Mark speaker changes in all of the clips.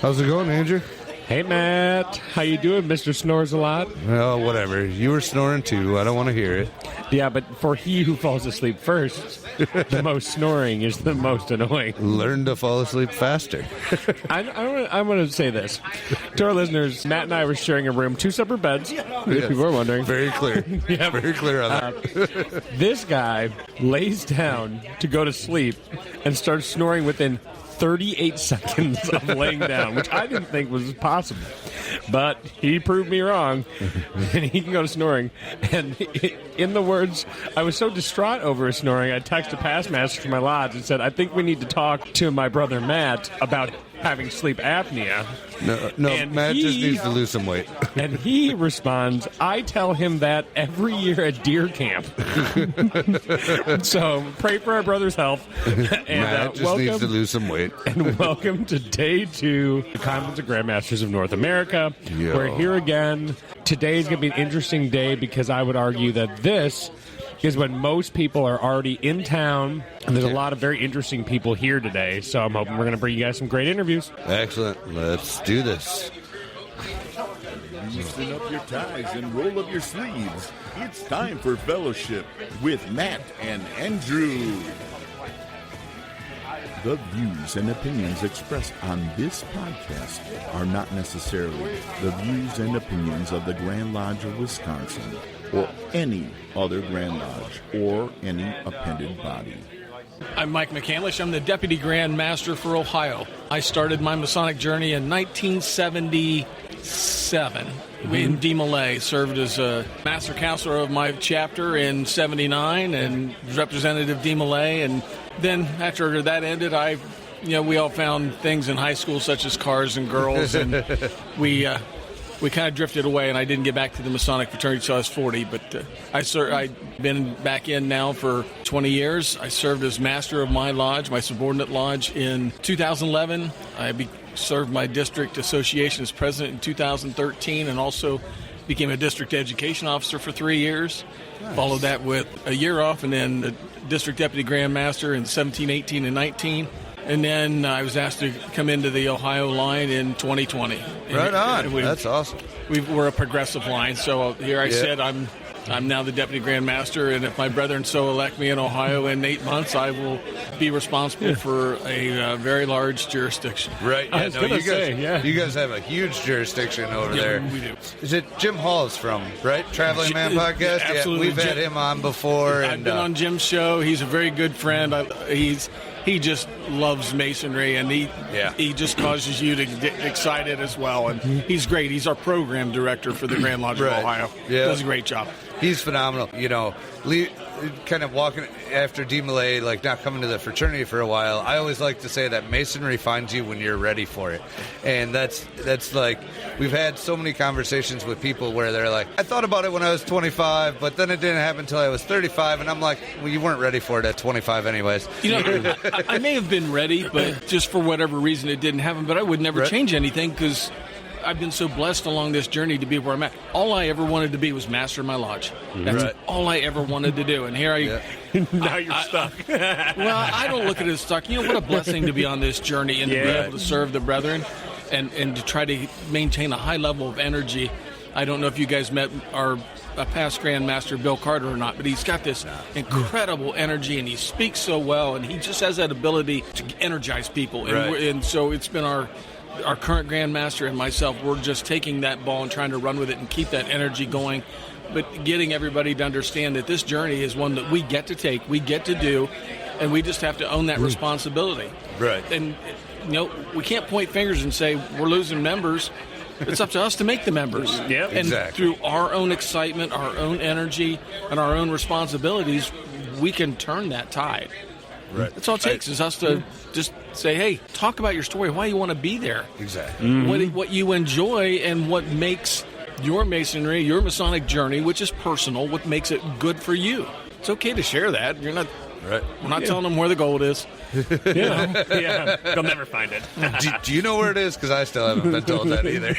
Speaker 1: How's it going, Andrew?
Speaker 2: Hey, Matt. How you doing, Mr. Snores a Lot?
Speaker 1: Well, whatever. You were snoring too. I don't want to hear it.
Speaker 2: Yeah, but for he who falls asleep first, the most snoring is the most annoying.
Speaker 1: Learn to fall asleep faster.
Speaker 2: I want to say this. To our listeners, Matt and I were sharing a room, 2 separate beds, if people are wondering.
Speaker 1: Very clear.
Speaker 2: Yeah.
Speaker 1: Very clear on that.
Speaker 2: This guy lays down to go to sleep and starts snoring within 38 seconds of laying down, which I didn't think was possible. But he proved me wrong, and he can go to snoring. And in the words, I was so distraught over his snoring, I texted a past master from my lodge and said, I think we need to talk to my brother Matt about having sleep apnea.
Speaker 1: No, and Matt just needs to lose some weight.
Speaker 2: And he responds, I tell him that every year at deer camp. So pray for our brother's health. And,
Speaker 1: Matt just needs to lose some weight.
Speaker 2: And welcome to day 2 of the Conference of Grandmasters of North America.
Speaker 1: Yo.
Speaker 2: We're here again. Today's going to be an interesting day because I would argue that this is when most people are already in town, and there's a lot of very interesting people here today, so I'm hoping we're going to bring you guys some great interviews.
Speaker 1: Excellent. Let's do this.
Speaker 3: Loosen up your ties and roll up your sleeves. It's time for Fellowship with Matt and Andrew. The views and opinions expressed on this podcast are not necessarily the views and opinions of the Grand Lodge of Wisconsin or any other Grand Lodge or any appended body.
Speaker 4: I'm Mike McCandlish. I'm the Deputy Grand Master for Ohio. I started my Masonic journey in 1977 in DeMolay. Served as a Master Counselor of my chapter in 79 and Representative DeMolay. And then after that ended, we all found things in high school such as cars and girls, and we kind of drifted away, and I didn't get back to the Masonic fraternity until I was 40. But I've been back in now for 20 years. I served as master of my lodge, my subordinate lodge, in 2011. I served my district association as president in 2013, and also became a district education officer for 3 years. Nice. Followed that with a year off, and then the district deputy grand master in 17, 18, and 19. And then I was asked to come into the Ohio line in 2020.
Speaker 1: Right on. That's awesome.
Speaker 4: We're a progressive line, so here I said I'm now the Deputy Grand Master, and if my brethren so elect me in Ohio in 8 months, I will be responsible for a very large jurisdiction.
Speaker 1: Right. Yeah,
Speaker 2: I was going to say,
Speaker 1: you guys have a huge jurisdiction over there.
Speaker 4: We do.
Speaker 1: Is it Jim Hall's from, right? Traveling Man Podcast?
Speaker 4: Yeah, absolutely.
Speaker 1: We've had him on before.
Speaker 4: I've been on Jim's show. He's a very good friend. He just loves masonry, and he just causes you to get excited as well. And he's great. He's our program director for the Grand Lodge of Ohio.
Speaker 1: Yeah.
Speaker 4: Does a great job.
Speaker 1: He's phenomenal. Kind of walking after DeMolay, like not coming to the fraternity for a while. I always like to say that masonry finds you when you're ready for it. And that's like, we've had so many conversations with people where they're like, I thought about it when I was 25, but then it didn't happen until I was 35. And I'm like, well, you weren't ready for it at 25 anyways.
Speaker 4: I may have been ready, but just for whatever reason it didn't happen. But I would never change anything because I've been so blessed along this journey to be where I'm at. All I ever wanted to be was master of my lodge. That's all I ever wanted to do. And here
Speaker 2: now you're stuck.
Speaker 4: Well, I don't look at it as stuck. You know, what a blessing to be on this journey and to be able to serve the brethren and to try to maintain a high level of energy. I don't know if you guys met our past Grand Master Bill Carter or not, but he's got this incredible energy, and he speaks so well, and he just has that ability to energize people. And so it's been our current Grand Master and myself, we're just taking that ball and trying to run with it and keep that energy going, but getting everybody to understand that this journey is one that we get to take, we get to do, and we just have to own that responsibility.
Speaker 1: Right.
Speaker 4: And, we can't point fingers and say we're losing members. It's up to us to make the members.
Speaker 2: Yeah,
Speaker 4: and
Speaker 1: exactly.
Speaker 4: Through our own excitement, our own energy, and our own responsibilities, we can turn that tide.
Speaker 1: Right.
Speaker 4: That's all it takes is us to just say, hey, talk about your story, why you want to be there.
Speaker 1: Exactly.
Speaker 4: Mm-hmm. What you enjoy and what makes your masonry, your Masonic journey, which is personal, what makes it good for you. It's okay to share that. We're not telling them where the gold is.
Speaker 2: They'll never find it.
Speaker 1: Do you know where it is? Because I still haven't been told that either.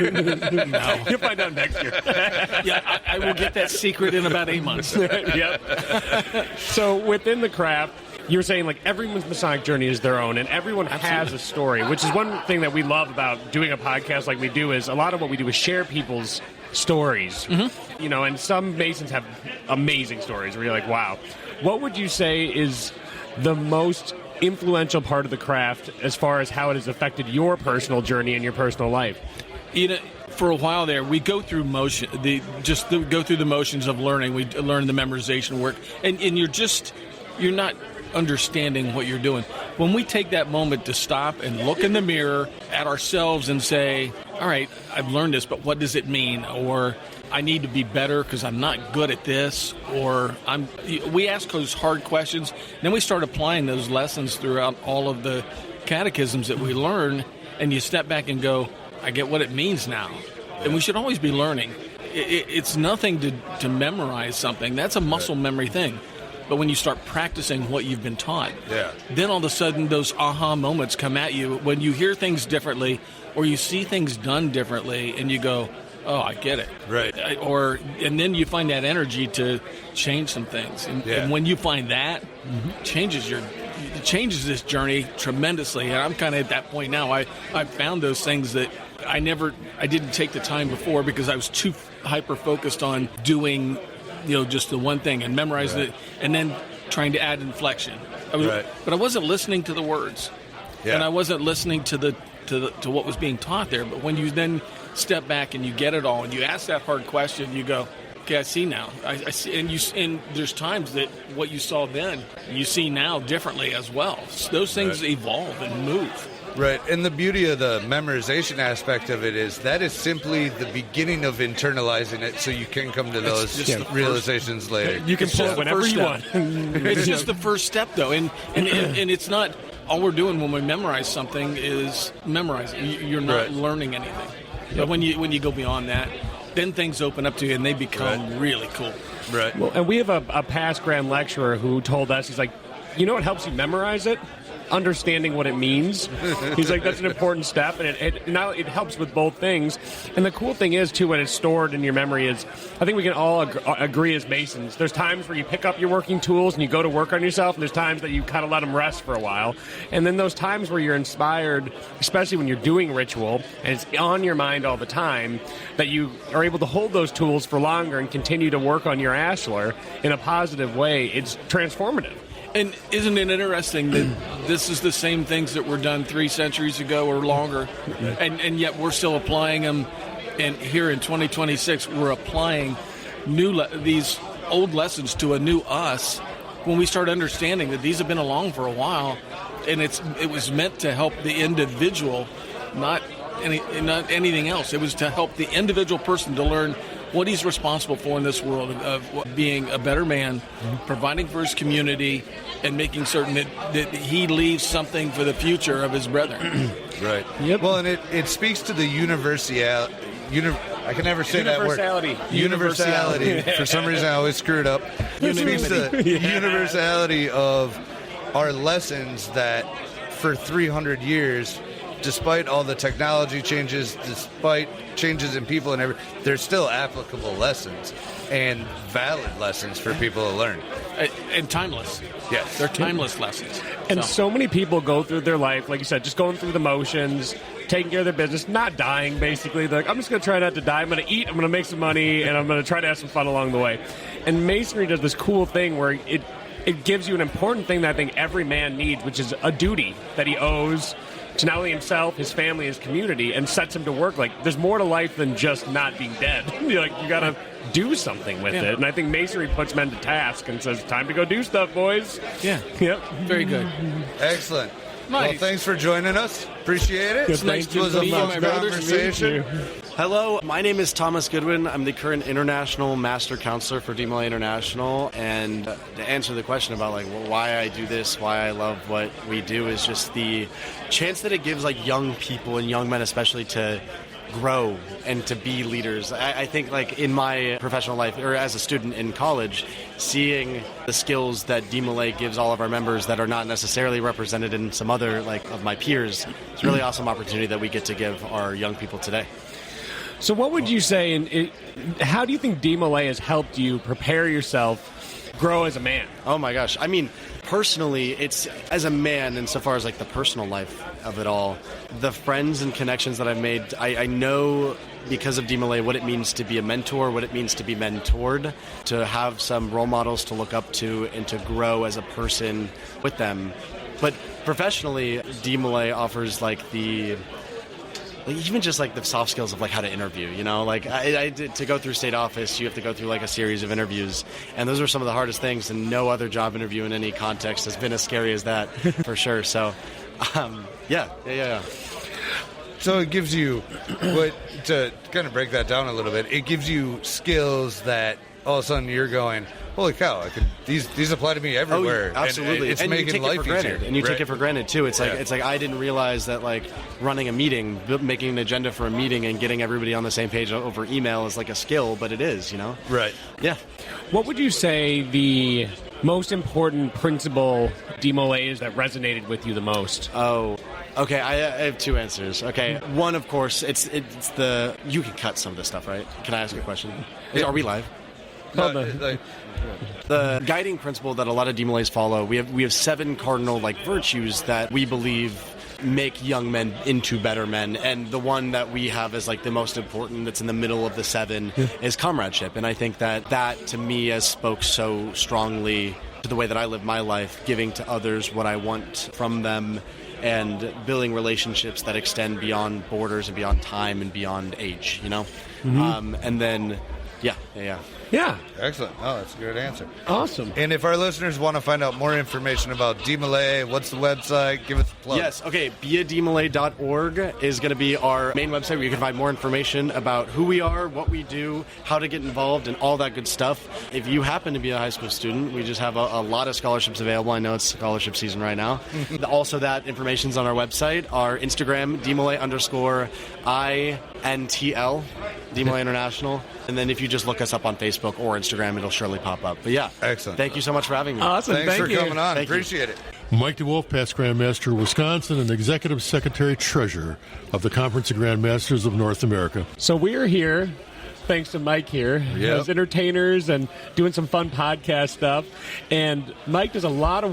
Speaker 4: No.
Speaker 2: You'll find out next year.
Speaker 4: I will get that secret in about 8 months.
Speaker 2: Yep. So within the craft, you're saying like everyone's Masonic journey is their own, and everyone has a story, which is one thing that we love about doing a podcast like we do. Is a lot of what we do is share people's stories. You know, and some Masons have amazing stories where you're like, wow. What would you say is the most influential part of the craft as far as how it has affected your personal journey and your personal life?
Speaker 4: You know, for a while there, we go through go through the motions of learning. We learn the memorization work, and you're not understanding what you're doing. When we take that moment to stop and look in the mirror at ourselves and say, all right, I've learned this, but what does it mean? Or I need to be better because I'm not good at this, or we ask those hard questions, then we start applying those lessons throughout all of the catechisms that we learn, and you step back and go, I get what it means now. And we should always be learning. It's nothing to memorize something. That's a muscle memory thing. But when you start practicing what you've been taught, then all of a sudden those aha moments come at you when you hear things differently or you see things done differently and you go, oh, I get it.
Speaker 1: Right.
Speaker 4: And then you find that energy to change some things. And when you find that, it changes this journey tremendously. And I'm kind of at that point now. I found those things that I didn't take the time before because I was too hyper-focused on doing, just the one thing and memorizing it and then trying to add inflection. But I wasn't listening to the words. Yeah. And I wasn't listening to what was being taught there. But when you then step back and you get it all and you ask that hard question, you go, okay, I see now. I see, and there's times that what you saw then, you see now differently as well. Those things evolve and move.
Speaker 1: Right, and the beauty of the memorization aspect of it is that is simply the beginning of internalizing it so you can come to those realizations later.
Speaker 2: You can pull it whenever you want.
Speaker 4: It's just the first step, though, and it's not, all we're doing when we memorize something is memorize it. You're not learning anything. But when you go beyond that, then things open up to you and they become really cool.
Speaker 1: Right.
Speaker 2: Well, and we have a past Grand Lecturer who told us, he's like, you know what helps you memorize it? Understanding what it means. He's like, that's an important step, and it helps with both things. And the cool thing is, too, when it's stored in your memory is, I think we can all agree as Masons, there's times where you pick up your working tools and you go to work on yourself, and there's times that you kind of let them rest for a while. And then those times where you're inspired, especially when you're doing ritual, and it's on your mind all the time, that you are able to hold those tools for longer and continue to work on your ashlar in a positive way, it's transformative.
Speaker 4: And isn't it interesting that this is the same things that were done 3 centuries ago or longer, and yet we're still applying them, and here in 2026 we're applying these old lessons to a new us when we start understanding that these have been along for a while, and it was meant to help the individual, not anything else. It was to help the individual person to learn what he's responsible for in this world of being a better man, providing for his community, and making certain that he leaves something for the future of his brethren.
Speaker 1: Right. Yep. Well, and it speaks to the universality. I can never say that word. Universality. For some reason, I always screw it up. It speaks to the universality of our lessons that for 300 years, despite all the technology changes, despite changes in people and everything, they're still applicable lessons and valid lessons for people to learn.
Speaker 4: And timeless.
Speaker 1: Yes.
Speaker 4: They're timeless lessons.
Speaker 2: And so many people go through their life, like you said, just going through the motions, taking care of their business, not dying, basically. They're like, I'm just going to try not to die. I'm going to eat, I'm going to make some money, and I'm going to try to have some fun along the way. And Masonry does this cool thing where it gives you an important thing that I think every man needs, which is a duty that he owes to not only himself, his family, his community, and sets him to work. Like, there's more to life than just not being dead. You got to do something with it. And I think Masonry puts men to task and says, time to go do stuff, boys.
Speaker 4: Yeah.
Speaker 2: Yep.
Speaker 4: Very good.
Speaker 1: Excellent.
Speaker 4: Nice.
Speaker 1: Well, thanks for joining us. Appreciate it.
Speaker 4: It's nice to
Speaker 1: was a
Speaker 4: meet you,
Speaker 1: fun
Speaker 4: my brothers.
Speaker 1: conversation.
Speaker 5: Hello, my name is Thomas Goodwin. I'm the current International Master Counselor for DMLA International. And to answer the question about why I do this, why I love what we do, is just the chance that it gives young people and young men especially to grow and to be leaders. I think in my professional life or as a student in college, seeing the skills that DMLA gives all of our members that are not necessarily represented in some other of my peers, it's a really awesome opportunity that we get to give our young people today.
Speaker 2: So what would you say, how do you think DMLA has helped you prepare yourself grow as a man?
Speaker 5: Oh my gosh. I mean, personally, it's as a man, insofar as like the personal life of it all, the friends and connections that I've made, I know because of DMLA what it means to be a mentor, what it means to be mentored, to have some role models to look up to and to grow as a person with them. But professionally, DMLA offers even just like the soft skills of like how to interview, you know, like I did, to go through state office, you have to go through like a series of interviews, and those are some of the hardest things, and no other job interview in any context has been as scary as that for sure. So yeah.
Speaker 1: So it gives you, to kind of break that down a little bit, it gives you skills that all of a sudden you're going, holy cow, these apply to me everywhere.
Speaker 5: Oh, absolutely.
Speaker 1: And it's
Speaker 5: and
Speaker 1: making
Speaker 5: you take
Speaker 1: life
Speaker 5: it for granted.
Speaker 1: easier.
Speaker 5: And you
Speaker 1: Right.
Speaker 5: take it for granted too. It's like I didn't realize that like running a meeting, making an agenda for a meeting and getting everybody on the same page over email is like a skill, but it is, you know?
Speaker 1: Right.
Speaker 5: Yeah.
Speaker 2: What would you say the most important principle DMLA is that resonated with you the most?
Speaker 5: Oh, okay. I have two answers. Okay, one, of course, it's the you can cut some of this stuff, right? Can I ask a question? Are we live? The guiding principle that a lot of DMLAs follow, we have 7 cardinal virtues that we believe make young men into better men, and the one that we have as the most important, that's in the middle of the 7, is comradeship. And I think that to me has spoke so strongly to the way that I live my life, giving to others what I want from them, and building relationships that extend beyond borders and beyond time and beyond age, you know? And then
Speaker 2: Yeah.
Speaker 1: Excellent. Oh, that's a good answer.
Speaker 2: Awesome.
Speaker 1: And if our listeners want to find out more information about DMLA, what's the website? Give us a plug.
Speaker 5: Yes, okay. beadmla.org is going to be our main website where you can find more information about who we are, what we do, how to get involved, and all that good stuff. If you happen to be a high school student, we just have a lot of scholarships available. I know it's scholarship season right now. Also, that information's on our website. Our Instagram, DMLA_INTL, DMLA International. And then if you just look us up on Facebook or Instagram, it'll surely pop up. But yeah.
Speaker 1: Excellent.
Speaker 5: Thank you so much for having me.
Speaker 2: Awesome.
Speaker 1: Thanks
Speaker 2: Thank
Speaker 1: for
Speaker 2: you.
Speaker 1: coming on.
Speaker 5: Thank you.
Speaker 1: Appreciate it.
Speaker 6: Mike DeWolf, past Grandmaster of Wisconsin and Executive Secretary Treasurer of the Conference of Grandmasters of North America.
Speaker 2: So we're here, thanks to Mike here,
Speaker 1: Yep.
Speaker 2: as entertainers and doing some fun podcast stuff. And Mike does a lot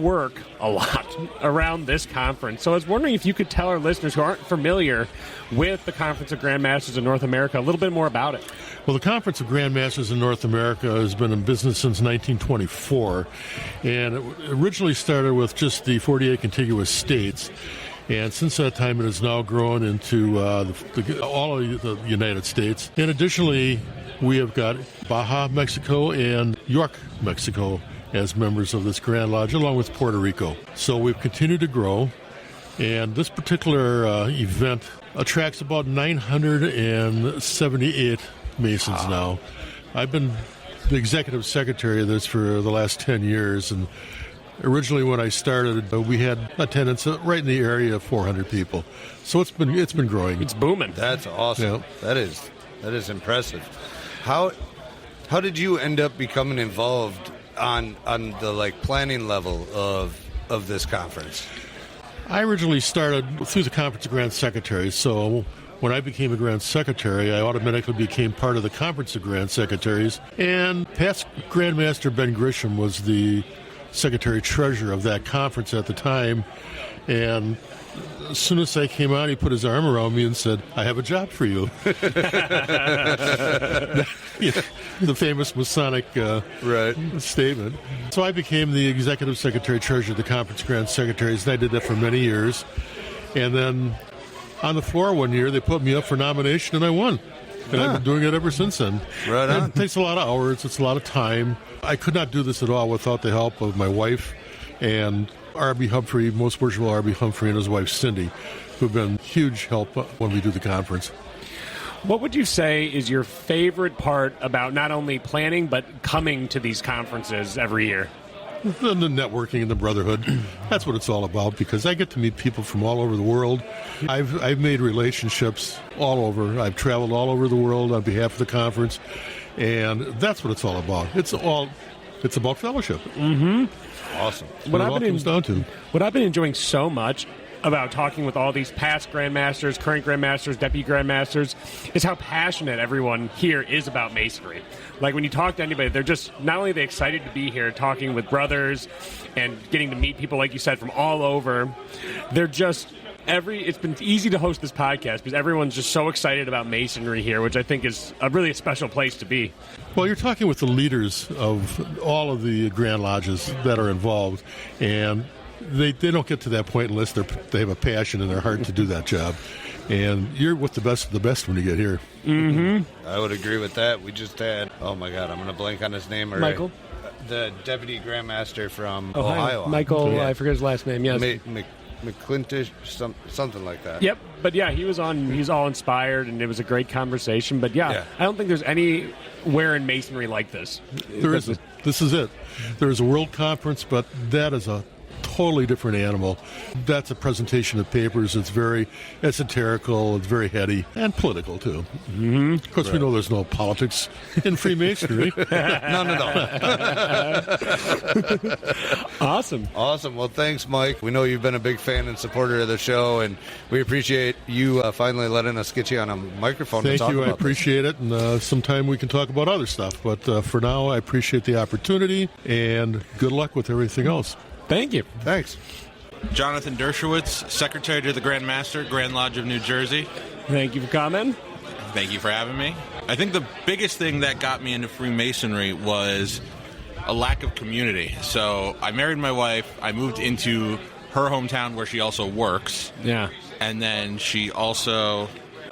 Speaker 2: around this conference. So I was wondering if you could tell our listeners who aren't familiar with the Conference of Grandmasters of North America a little bit more about it.
Speaker 6: Well, the Conference of Grandmasters in North America has been in business since 1924, and it originally started with just the 48 contiguous states. And since that time, it has now grown into all of the United States. And additionally, we have got Baja, Mexico, and York, Mexico, as members of this Grand Lodge, along with Puerto Rico. So we've continued to grow. And this particular event attracts about 978 Masons now. I've been the executive secretary of this for the last 10 years, and originally when I started, we had attendance right in the area of 400 people. So it's been growing.
Speaker 2: It's booming.
Speaker 1: That's awesome.
Speaker 6: Yeah.
Speaker 1: That is impressive. How did you end up becoming involved on the planning level of this conference?
Speaker 6: I originally started through the Conference of Grand Secretaries, so when I became a Grand Secretary, I automatically became part of the Conference of Grand Secretaries, and past Grandmaster Ben Grisham was the Secretary-Treasurer of that conference at the time, and as soon as I came out, he put his arm around me and said, "I have a job for you." The famous Masonic statement. So I became the Executive Secretary-Treasurer of the Conference of Grand Secretaries, and I did that for many years. And then on the floor one year, they put me up for nomination, and I won. And I've been doing it ever since then.
Speaker 1: Right on.
Speaker 6: It takes a lot of hours. It's a lot of time. I could not do this at all without the help of my wife and R.B. Humphrey, most worshipful R.B. Humphrey, and his wife Cindy, who've been huge help when we do the conference.
Speaker 2: What would you say is your favorite part about not only planning but coming to these conferences every year?
Speaker 6: The networking and the brotherhood. That's what it's all about, because I get to meet people from all over the world. I've made relationships all over. I've traveled all over the world on behalf of the conference, and that's what it's all about. It's about fellowship.
Speaker 2: Mm-hmm.
Speaker 1: Awesome.
Speaker 6: What it all comes down to.
Speaker 2: What I've been enjoying so much about talking with all these past grandmasters, current grandmasters, deputy grandmasters, is how passionate everyone here is about Masonry. Like, when you talk to anybody, they're just, not only are they excited to be here talking with brothers and getting to meet people, like you said, from all over, they're just... It's been easy to host this podcast because everyone's just so excited about Masonry here, which I think is really a special place to be.
Speaker 6: Well, you're talking with the leaders of all of the Grand Lodges that are involved, and they don't get to that point unless they have a passion in their heart to do that job. And you're with the best of the best when you get here.
Speaker 2: Mm-hmm.
Speaker 1: I would agree with that. We just had, oh my God, I'm going to blank on his name.
Speaker 2: Michael?
Speaker 1: The Deputy Grandmaster from Ohio.
Speaker 2: Michael, yeah. I forget his last name, yes.
Speaker 1: McClintish, something like that.
Speaker 2: Yep, but yeah, he was on. He's all inspired, and it was a great conversation. But yeah, I don't think there's anywhere in Masonry like this.
Speaker 6: There isn't. This is it. There's a world conference, but that is a totally different animal. That's a presentation of papers. It's very esoterical. It's very heady and political too.
Speaker 2: Mm-hmm.
Speaker 6: Of course, we know there's no politics in Freemasonry.
Speaker 1: None at all.
Speaker 2: Awesome.
Speaker 1: Well, thanks, Mike. We know you've been a big fan and supporter of the show, and we appreciate you finally letting us get you on a microphone.
Speaker 6: Thank
Speaker 1: to talk
Speaker 6: you.
Speaker 1: About
Speaker 6: I appreciate it, and sometime we can talk about other stuff. But for now, I appreciate the opportunity, and good luck with everything else.
Speaker 2: Thank you.
Speaker 1: Thanks.
Speaker 7: Jonathan Dershowitz, Secretary to the Grand Master, Grand Lodge of New Jersey.
Speaker 2: Thank you for coming.
Speaker 7: Thank you for having me. I think the biggest thing that got me into Freemasonry was a lack of community. So I married my wife. I moved into her hometown where she also works.
Speaker 2: Yeah.
Speaker 7: And then she also,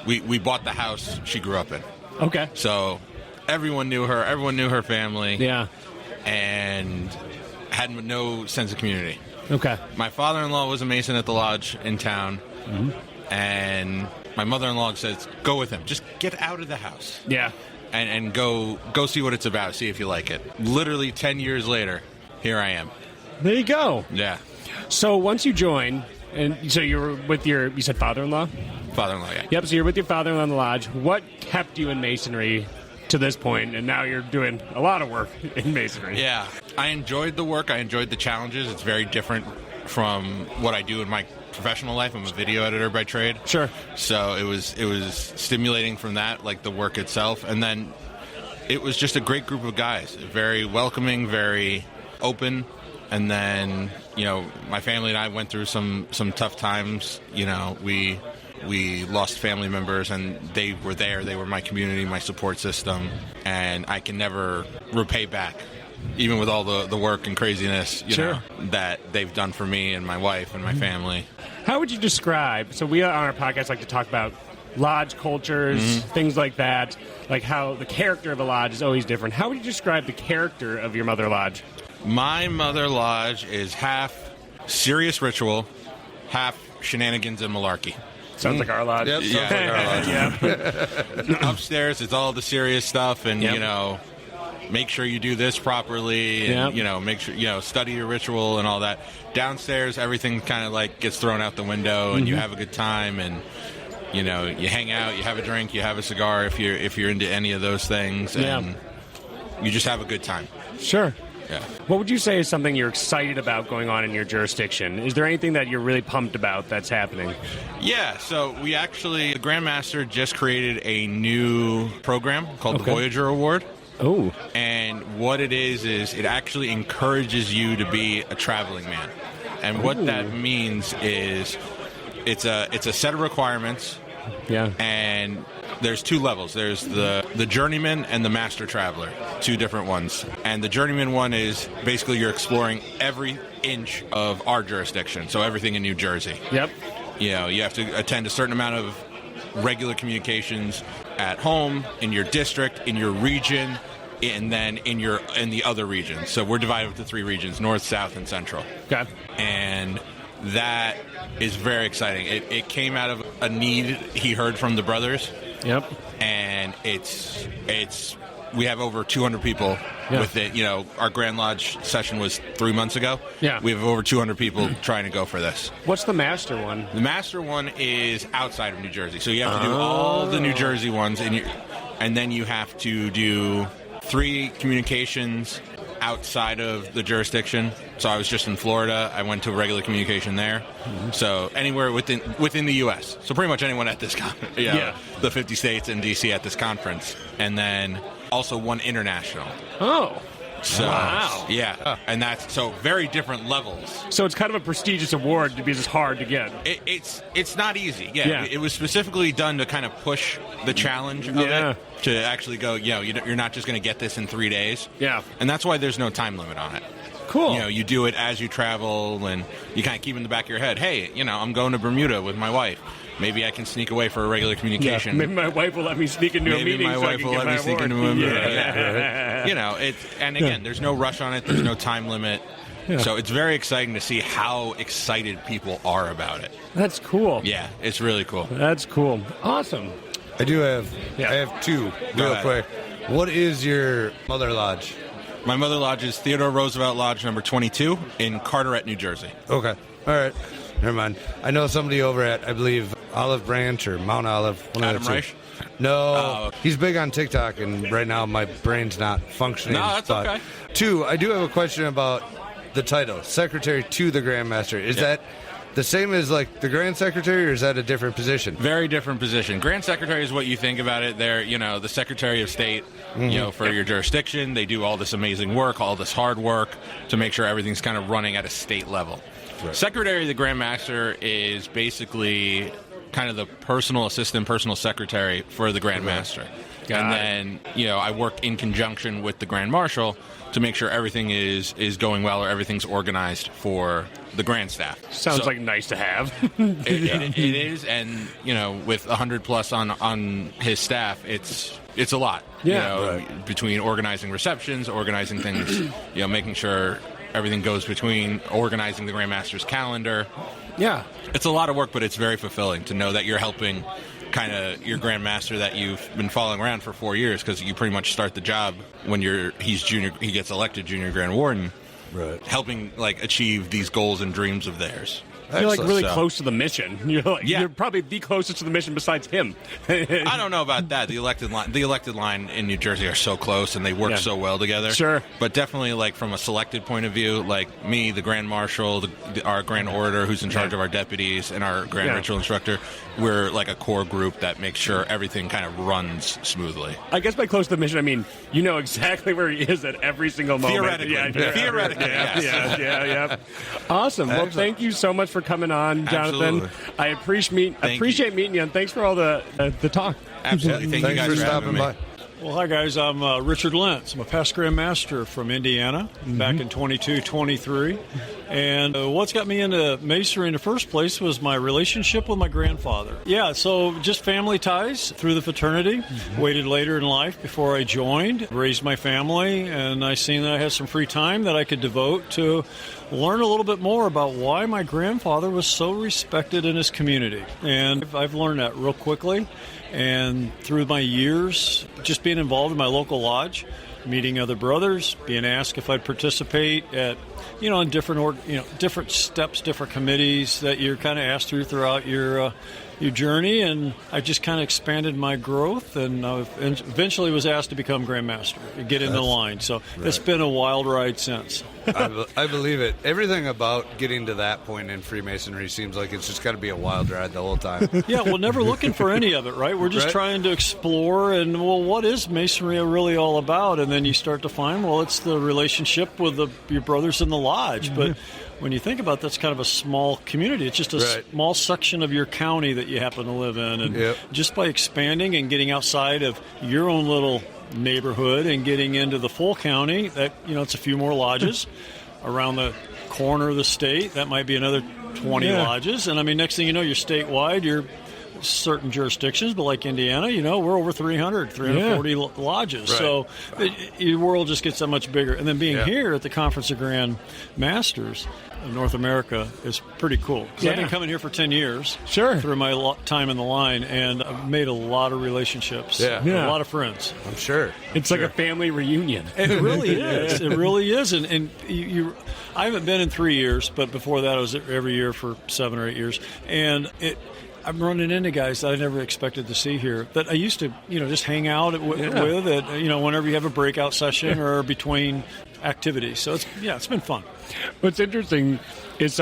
Speaker 7: we bought the house she grew up in.
Speaker 2: Okay.
Speaker 7: So everyone knew her. Everyone knew her family.
Speaker 2: Yeah.
Speaker 7: And had no sense of community.
Speaker 2: Okay.
Speaker 7: My father-in-law was a Mason at the lodge in town, and my mother-in-law says, go with him. Just get out of the house.
Speaker 2: Yeah.
Speaker 7: And go see what it's about, see if you like it. Literally 10 years later, here I am.
Speaker 2: There you go.
Speaker 7: Yeah.
Speaker 2: So once you join, and so you were with you said father-in-law?
Speaker 7: Father-in-law, yeah.
Speaker 2: Yep, so you're with your father-in-law in the lodge. What kept you in Masonry to this point, and now you're doing a lot of work in Masonry?
Speaker 7: Yeah. I enjoyed the work. I enjoyed the challenges. It's very different from what I do in my professional life. I'm a video editor by trade.
Speaker 2: Sure.
Speaker 7: So it was stimulating from that, like the work itself. And then it was just a great group of guys. Very welcoming, very open. And then, my family and I went through some tough times. We lost family members, and they were there. They were my community, my support system, and I can never repay back, even with all the work and craziness that they've done for me and my wife and my family.
Speaker 2: How would you describe, so we on our podcast like to talk about lodge cultures, things like that, like how the character of a lodge is always different. How would you describe the character of your mother lodge?
Speaker 7: My mother lodge is half serious ritual, half shenanigans and malarkey.
Speaker 2: Sounds like our lodge.
Speaker 1: Yep, sounds like our lodge.
Speaker 2: Yeah.
Speaker 7: Upstairs, it's all the serious stuff, and make sure you do this properly, and make sure study your ritual and all that. Downstairs, everything kind of like gets thrown out the window, and you have a good time, and you hang out, you have a drink, you have a cigar if you're into any of those things, and you just have a good time.
Speaker 2: Sure.
Speaker 7: Yeah.
Speaker 2: What would you say is something you're excited about going on in your jurisdiction? Is there anything that you're really pumped about that's happening?
Speaker 7: Yeah, so the Grandmaster just created a new program called the Voyager Award.
Speaker 2: Oh.
Speaker 7: And what it is it actually encourages you to be a traveling man. And what that means is it's a set of requirements.
Speaker 2: Yeah.
Speaker 7: And there's two levels. There's the journeyman and the master traveler, two different ones. And the journeyman one is basically you're exploring every inch of our jurisdiction, so everything in New Jersey.
Speaker 2: Yep.
Speaker 7: You have to attend a certain amount of regular communications at home, in your district, in your region, and then in the other regions. So we're divided into 3 regions: North, South, and Central.
Speaker 2: Okay.
Speaker 7: And that is very exciting. It came out of a need he heard from the brothers.
Speaker 2: Yep.
Speaker 7: And we have over 200 people with it. Our Grand Lodge session was 3 months ago.
Speaker 2: Yeah.
Speaker 7: We have over 200 people trying to go for this.
Speaker 2: What's the master one?
Speaker 7: The master one is outside of New Jersey. So you have to do all the New Jersey ones, and then you have to do 3 communications outside of the jurisdiction. So I was just in Florida. I went to regular communication there. So anywhere within the U.S. So pretty much anyone at this the 50 states and D.C. at this conference. And then also one international.
Speaker 2: Oh.
Speaker 7: So,
Speaker 2: wow.
Speaker 7: Yeah. And that's so very different levels.
Speaker 2: So it's kind of a prestigious award because it's hard to get.
Speaker 7: It's not easy. Yeah. It was specifically done to kind of push the challenge of it, to actually go, you're not just going to get this in 3 days.
Speaker 2: Yeah.
Speaker 7: And that's why there's no time limit on it.
Speaker 2: Cool.
Speaker 7: You do it as you travel, and you kind of keep in the back of your head, hey, I'm going to Bermuda with my wife. Maybe I can sneak away for a regular communication.
Speaker 2: Yeah, maybe my wife will let me sneak into a meeting.
Speaker 7: Maybe my wife will let me sneak into a meeting. And again, there's no rush on it. There's no time limit. Yeah. So it's very exciting to see how excited people are about it.
Speaker 2: That's cool.
Speaker 7: Yeah, it's really cool.
Speaker 2: That's cool. Awesome.
Speaker 1: I have two real quick. What is your mother lodge?
Speaker 7: My mother lodge is Theodore Roosevelt Lodge number 22 in Carteret, New Jersey.
Speaker 1: Okay. All right. Never mind. I know somebody over at, I believe, Olive Branch or Mount Olive.
Speaker 7: Adam Reich?
Speaker 1: No. He's big on TikTok, and right now my brain's not functioning.
Speaker 7: No, that's okay.
Speaker 1: Two, I do have a question about the title, Secretary to the Grandmaster. Is that the same as like the Grand Secretary, or is that a different position?
Speaker 7: Very different position. Grand Secretary is what you think about it. They're, the Secretary of State, for your jurisdiction. They do all this amazing work, all this hard work to make sure everything's kind of running at a state level. Right. Secretary of the Grandmaster is basically kind of the personal assistant, personal secretary for the Grandmaster. And then, I work in conjunction with the Grand Marshal to make sure everything is going well, or everything's organized for the Grand Staff.
Speaker 2: Sounds like nice to have.
Speaker 7: It is, and with 100 plus on his staff, it's a lot. Between organizing receptions, organizing things, making sure everything goes between, organizing the Grandmaster's calendar. Yeah, it's a lot of work, but it's very fulfilling to know that you're helping kind of your Grandmaster that you've been following around for 4 years, because you pretty much start the job when he gets elected Junior Grand Warden, right? Helping achieve these goals and dreams of theirs.
Speaker 2: You're really close to the mission. You're probably the closest to the mission besides him.
Speaker 7: I don't know about that. The elected line in New Jersey are so close, and they work so well together.
Speaker 2: Sure.
Speaker 7: But definitely, from a selected point of view, me, the Grand Marshal, our Grand Orator, who's in charge of our deputies, and our Grand Ritual Instructor, we're a core group that makes sure everything kind of runs smoothly.
Speaker 2: I guess by close to the mission, I mean you know exactly where he is at every single moment.
Speaker 7: Theoretically, yes.
Speaker 2: Yeah. Awesome. Well, thank you so much for coming on, Jonathan.
Speaker 7: Absolutely.
Speaker 2: I appreciate meeting you, and thanks for all the talk.
Speaker 7: Absolutely. Thank you guys for
Speaker 1: stopping by.
Speaker 8: Well, hi, guys. I'm Richard Lentz. I'm a past Grand Master from Indiana back in 22-23. And what's got me into Masonry in the first place was my relationship with my grandfather. Yeah, so just family ties through the fraternity. Waited later in life before I joined, raised my family, and I seen that I had some free time that I could devote to learn a little bit more about why my grandfather was so respected in his community. And I've learned that real quickly. And through my years, just being involved in my local lodge, meeting other brothers, being asked if I'd participate at, in different steps, different committees that you're kind of asked throughout your journey, and I just kind of expanded my growth, and eventually was asked to become Grandmaster, get in the line. So It's been a wild ride since.
Speaker 1: I believe it. Everything about getting to that point in Freemasonry seems like it's just got to be a wild ride the whole time.
Speaker 8: Yeah, well, never looking for any of it, right? We're just trying to explore, and, what is Masonry really all about? And then you start to find, it's the relationship with your brothers in the lodge. But when you think about it, that's kind of a small community. It's just a small section of your county that you happen to live in. And just by expanding and getting outside of your own little neighborhood and getting into the full county, that it's a few more lodges around the corner of the state. That might be another 20 lodges. And next thing you know, you're statewide. You're certain jurisdictions, but like Indiana, we're over 340 lodges. So your world just gets that much bigger. And then being here at the Conference of Grand Masters of North America is pretty cool. Because I've been coming here for 10 years through my time in the line, and I've made a lot of relationships, a lot of friends.
Speaker 1: I'm sure.
Speaker 2: It's like a family reunion.
Speaker 8: It really is. It really is. And I haven't been in 3 years, but before that I was every year for 7 or 8 years. And I'm running into guys that I never expected to see here that I used to, just hang out with, whenever you have a breakout session or between activities. So it's been fun.
Speaker 2: What's interesting is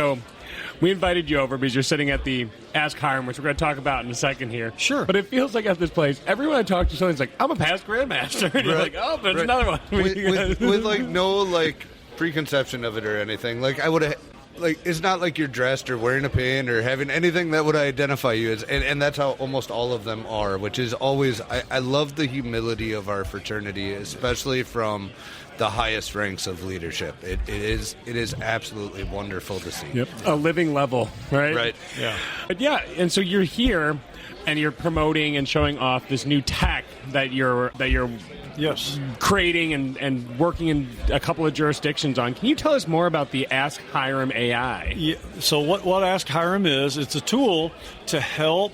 Speaker 2: we invited you over because you're sitting at the Ask Hiram, which we're going to talk about in a second here.
Speaker 8: Sure.
Speaker 2: But it feels like at this place, everyone I talk to, someone's like, I'm a past grandmaster. And you're like, oh, there's another one.
Speaker 1: with like no like preconception of it or anything. Like I would have. Like, it's not like you're dressed or wearing a pin or having anything that would identify you as, and that's how almost all of them are, which is always, I love the humility of our fraternity, especially from the highest ranks of leadership. It is absolutely wonderful to see.
Speaker 2: Yep. A living level, right?
Speaker 1: Right.
Speaker 8: Yeah.
Speaker 2: But yeah, and so you're here and you're promoting and showing off this new tech that you're
Speaker 8: Yes.
Speaker 2: creating and working in a couple of jurisdictions on. Can you tell us more about the Ask Hiram AI?
Speaker 8: Yeah. So what Ask Hiram is, it's a tool to help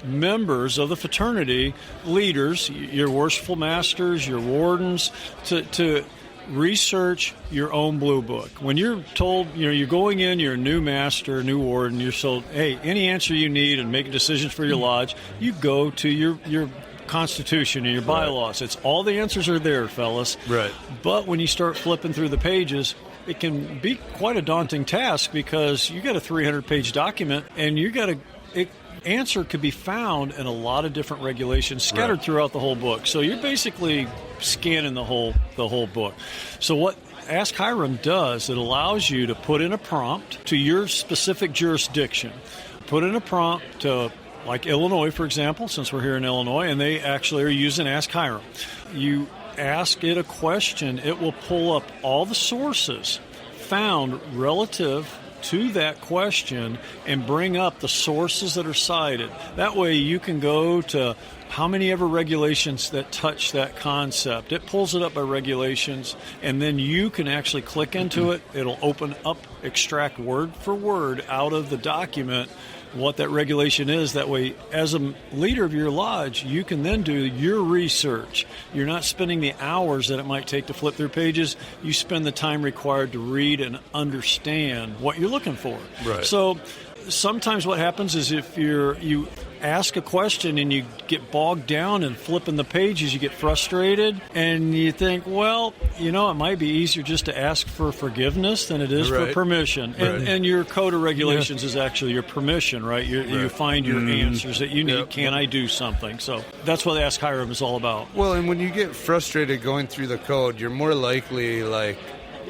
Speaker 8: members of the fraternity, leaders, your worshipful masters, your wardens, to research your own blue book. When you're told, you're going in, you're a new master, new warden, you're told, hey, any answer you need and making decisions for your lodge, you go to your Constitution and your bylaws. It's all the answers are there, fellas.
Speaker 1: Right.
Speaker 8: But when you start flipping through the pages, it can be quite a daunting task because you got a 300-page document and answer could be found in a lot of different regulations scattered throughout the whole book. So you're basically scanning the whole book. So what Ask Hiram does, it allows you to put in a prompt to your specific jurisdiction. Put in a prompt to, like Illinois, for example, since we're here in Illinois, and they actually are using Ask Hiram. You ask it a question, it will pull up all the sources found relative to that question and bring up the sources that are cited. That way you can go to how many ever regulations that touch that concept. It pulls it up by regulations, and then you can actually click into it. It'll open up, extract word for word out of the document what that regulation is. That way, as a leader of your lodge, you can then do your research. You're not spending the hours that it might take to flip through pages. You spend the time required to read and understand what you're looking for.
Speaker 1: Right.
Speaker 8: So sometimes what happens is if you ask a question and you get bogged down and flipping the pages, you get frustrated and you think, well, it might be easier just to ask for forgiveness than it is for permission. And your code of regulations is actually your permission, right? You find your answers that you need. Yep. Can I do something? So that's what Ask Hiram is all about.
Speaker 1: Well, and when you get frustrated going through the code, you're more likely, like,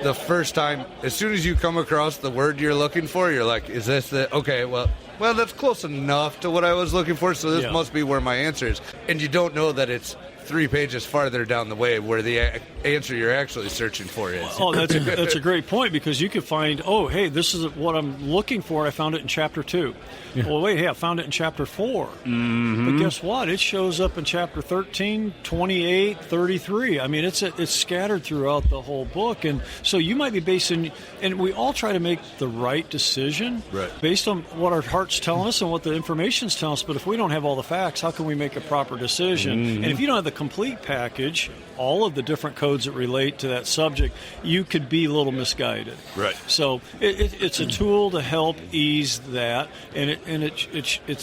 Speaker 1: the first time, as soon as you come across the word you're looking for, you're like, is this the, okay, well, that's close enough to what I was looking for, so this must be where my answer is. And you don't know that it's 3 pages farther down the way where the answer you're actually searching for is.
Speaker 8: Oh, that's a great point, because you could find, oh, hey, this is what I'm looking for. I found it in Chapter 2. Yeah. Well, wait, hey, I found it in Chapter 4. Mm-hmm. But guess what? It shows up in Chapter 13, 28, 33. I mean, it's scattered throughout the whole book. And so you might be basing, and we all try to make the right decision based on what our heart's telling us and what the information's telling us. But if we don't have all the facts, how can we make a proper decision? Mm-hmm. And if you don't have the complete package, all of the different codes that relate to that subject, you could be a little misguided.
Speaker 1: Right.
Speaker 8: So it's a tool to help ease that, and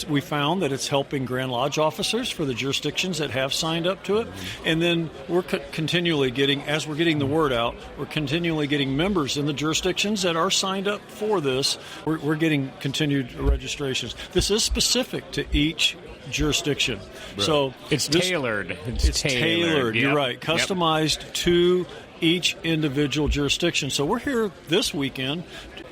Speaker 8: we found that it's helping Grand Lodge officers for the jurisdictions that have signed up to it, and then we're continually getting, as we're getting the word out, we're continually getting members in the jurisdictions that are signed up for this. We're getting continued registrations. This is specific to each jurisdiction.
Speaker 2: Right.
Speaker 8: So
Speaker 2: it's tailored.
Speaker 8: It's tailored. Yep. You're right. Customized to each individual jurisdiction. So we're here this weekend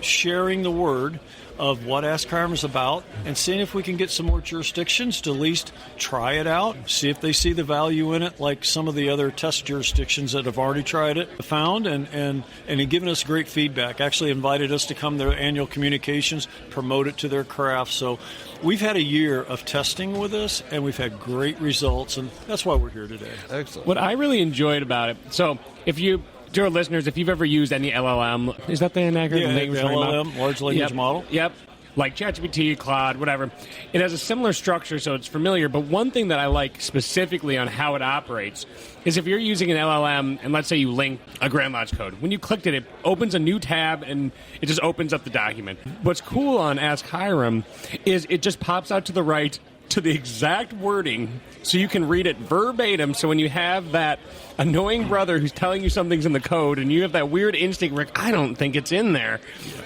Speaker 8: sharing the word of what Ask Hiram is about and seeing if we can get some more jurisdictions to at least try it out, see if they see the value in it, like some of the other test jurisdictions that have already tried it, found, and given us great feedback. Actually invited us to come to their annual communications, promote it to their craft. So we've had a year of testing with this, and we've had great results, and that's why we're here today.
Speaker 1: Excellent.
Speaker 2: What I really enjoyed about it, so to our listeners, if you've ever used any LLM, is that the inaccurate?
Speaker 8: Yeah, the LLM, large language model.
Speaker 2: Yep. Like ChatGPT, Claude, whatever. It has a similar structure, so it's familiar. But one thing that I like specifically on how it operates is if you're using an LLM, and let's say you link a Grand Lodge code, when you clicked it, it opens a new tab, and it just opens up the document. What's cool on Ask Hiram is it just pops out to the right to the exact wording so you can read it verbatim. So when you have that annoying brother who's telling you something's in the code and you have that weird instinct, Rick, I don't think it's in there.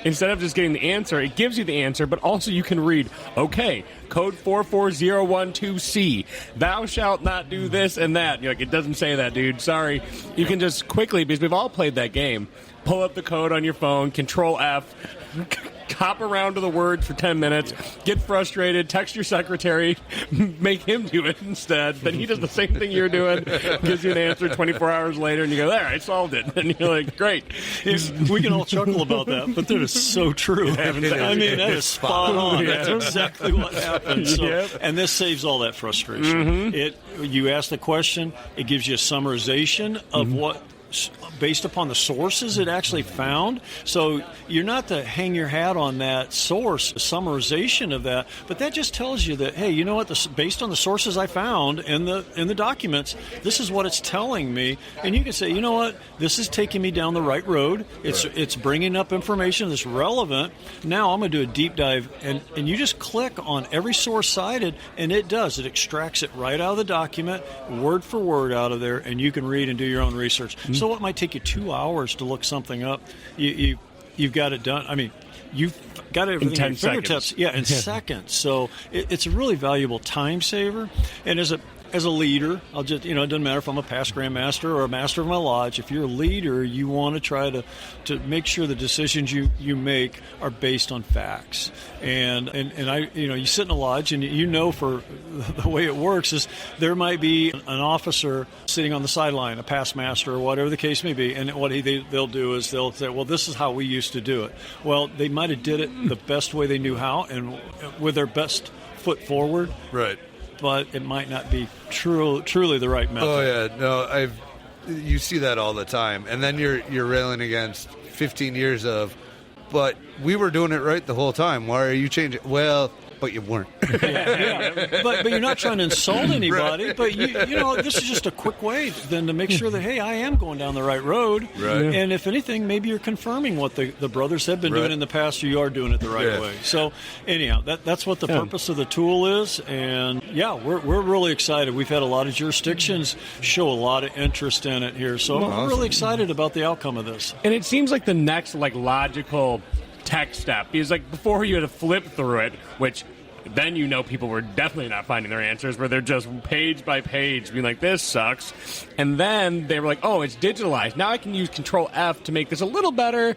Speaker 2: Instead of just getting the answer, it gives you the answer, but also you can read, okay, code 44012C, thou shalt not do this and that. You're like, it doesn't say that, dude. Sorry. You can just quickly, because we've all played that game, pull up the code on your phone, Control F, hop around to the words for 10 minutes, get frustrated, text your secretary, make him do it instead. Then he does the same thing you're doing, gives you an answer 24 hours later, and you go, there, I solved it. And you're like, great.
Speaker 8: We can all chuckle about that, but that is so true. I mean, that is spot on. That's exactly what happened. So, and this saves all that frustration. You ask the question, it gives you a summarization of what, based upon the sources it actually found. So you're not to hang your hat on that source, summarization of that, but that just tells you that, hey, you know what, based on the sources I found in the documents, this is what it's telling me. And you can say, you know what, this is taking me down the right road. It's bringing up information that's relevant. Now I'm going to do a deep dive, and you just click on every source cited, and it does. It extracts it right out of the document, word for word out of there, and you can read and do your own research. So what might take you 2 hours to look something up, you've got it done. I mean, you've got everything
Speaker 2: in 10
Speaker 8: at your fingertips.
Speaker 2: seconds.
Speaker 8: Yeah, in seconds. So it's a really valuable time saver. And as a leader, I'll just, it doesn't matter if I'm a past Grandmaster or a Master of my Lodge. If you're a leader, you want to try to make sure the decisions you make are based on facts. And I, you sit in a lodge, and for the way it works is there might be an officer sitting on the sideline, a past master or whatever the case may be, and what they'll do is they'll say, well, this is how we used to do it. Well, they might have did it the best way they knew how and with their best foot forward.
Speaker 1: Right.
Speaker 8: But it might not be truly the right method.
Speaker 1: Oh yeah, no, you see that all the time, and then you're railing against 15 years of, but we were doing it right the whole time. Why are you changing? Well, but you weren't.
Speaker 8: But you're not trying to insult anybody. Right. But this is just a quick way then to make sure that, hey, I am going down the right road.
Speaker 1: Right.
Speaker 8: And if anything, maybe you're confirming what the brothers have been doing in the past, or you are doing it the right way. So anyhow, that's what the purpose of the tool is. And we're really excited. We've had a lot of jurisdictions show a lot of interest in it here. So I'm really excited about the outcome of this.
Speaker 2: And it seems like the next logical tech step, because before you had to flip through it, which then people were definitely not finding their answers, where they're just page by page being like, this sucks. And then they were like, oh, it's digitalized. Now I can use Control F to make this a little better,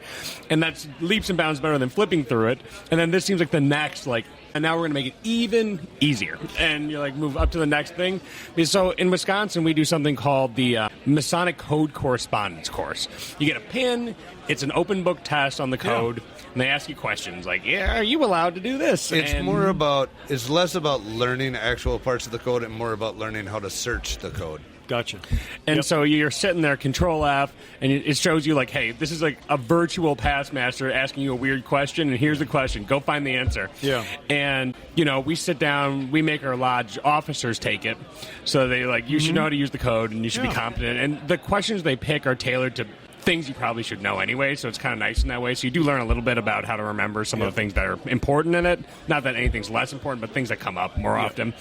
Speaker 2: and that's leaps and bounds better than flipping through it. And then this seems like the next, and now we're going to make it even easier. And you're move up to the next thing. So in Wisconsin, we do something called the Masonic Code Correspondence course. You get a pin. It's an open book test on the code. And they ask you questions like, are you allowed to do this?
Speaker 1: It's less about learning actual parts of the code and more about learning how to search the code.
Speaker 8: Gotcha.
Speaker 2: And so you're sitting there, Control F, and it shows you hey, this is a virtual past master asking you a weird question, and here's the question. Go find the answer.
Speaker 8: Yeah.
Speaker 2: And, we sit down, we make our lodge officers take it. So they you should know how to use the code, and you should be competent. And the questions they pick are tailored to things you probably should know anyway, so it's kind of nice in that way. So you do learn a little bit about how to remember some of the things that are important in it. Not that anything's less important, but things that come up more often.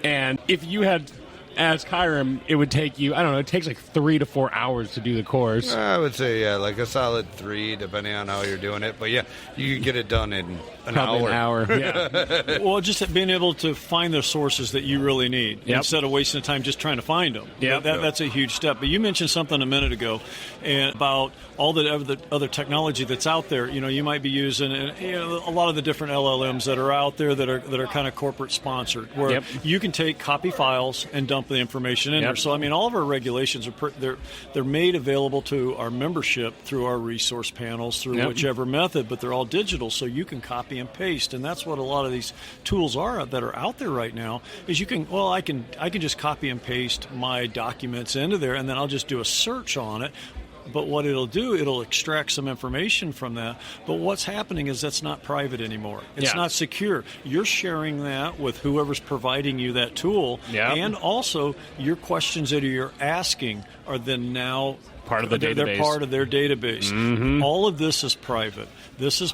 Speaker 2: And if you had asked Hiram, it would take you, it takes 3 to 4 hours to do the course.
Speaker 1: I would say, a solid 3, depending on how you're doing it. But, you can get it done in an hour.
Speaker 2: Yeah.
Speaker 8: Well, just being able to find the sources that you really need instead of wasting the time just trying to find them. That's a huge step. But you mentioned something a minute ago about all the other technology that's out there. You might be using a lot of the different LLMs that are out there that are kind of corporate sponsored, where you can take copy files and dump the information in there. So all of our regulations they're made available to our membership through our resource panels, through whichever method, but they're all digital, so you can copy and paste. And that's what a lot of these tools are that are out there right now, is you can, I can just copy and paste my documents into there, and then I'll just do a search on it. But what it'll do, it'll extract some information from that. But what's happening is that's not private anymore. It's not secure. You're sharing that with whoever's providing you that tool. And also, your questions that you're asking are then now
Speaker 2: part of the database.
Speaker 8: They're part of their database. All of this is private. This is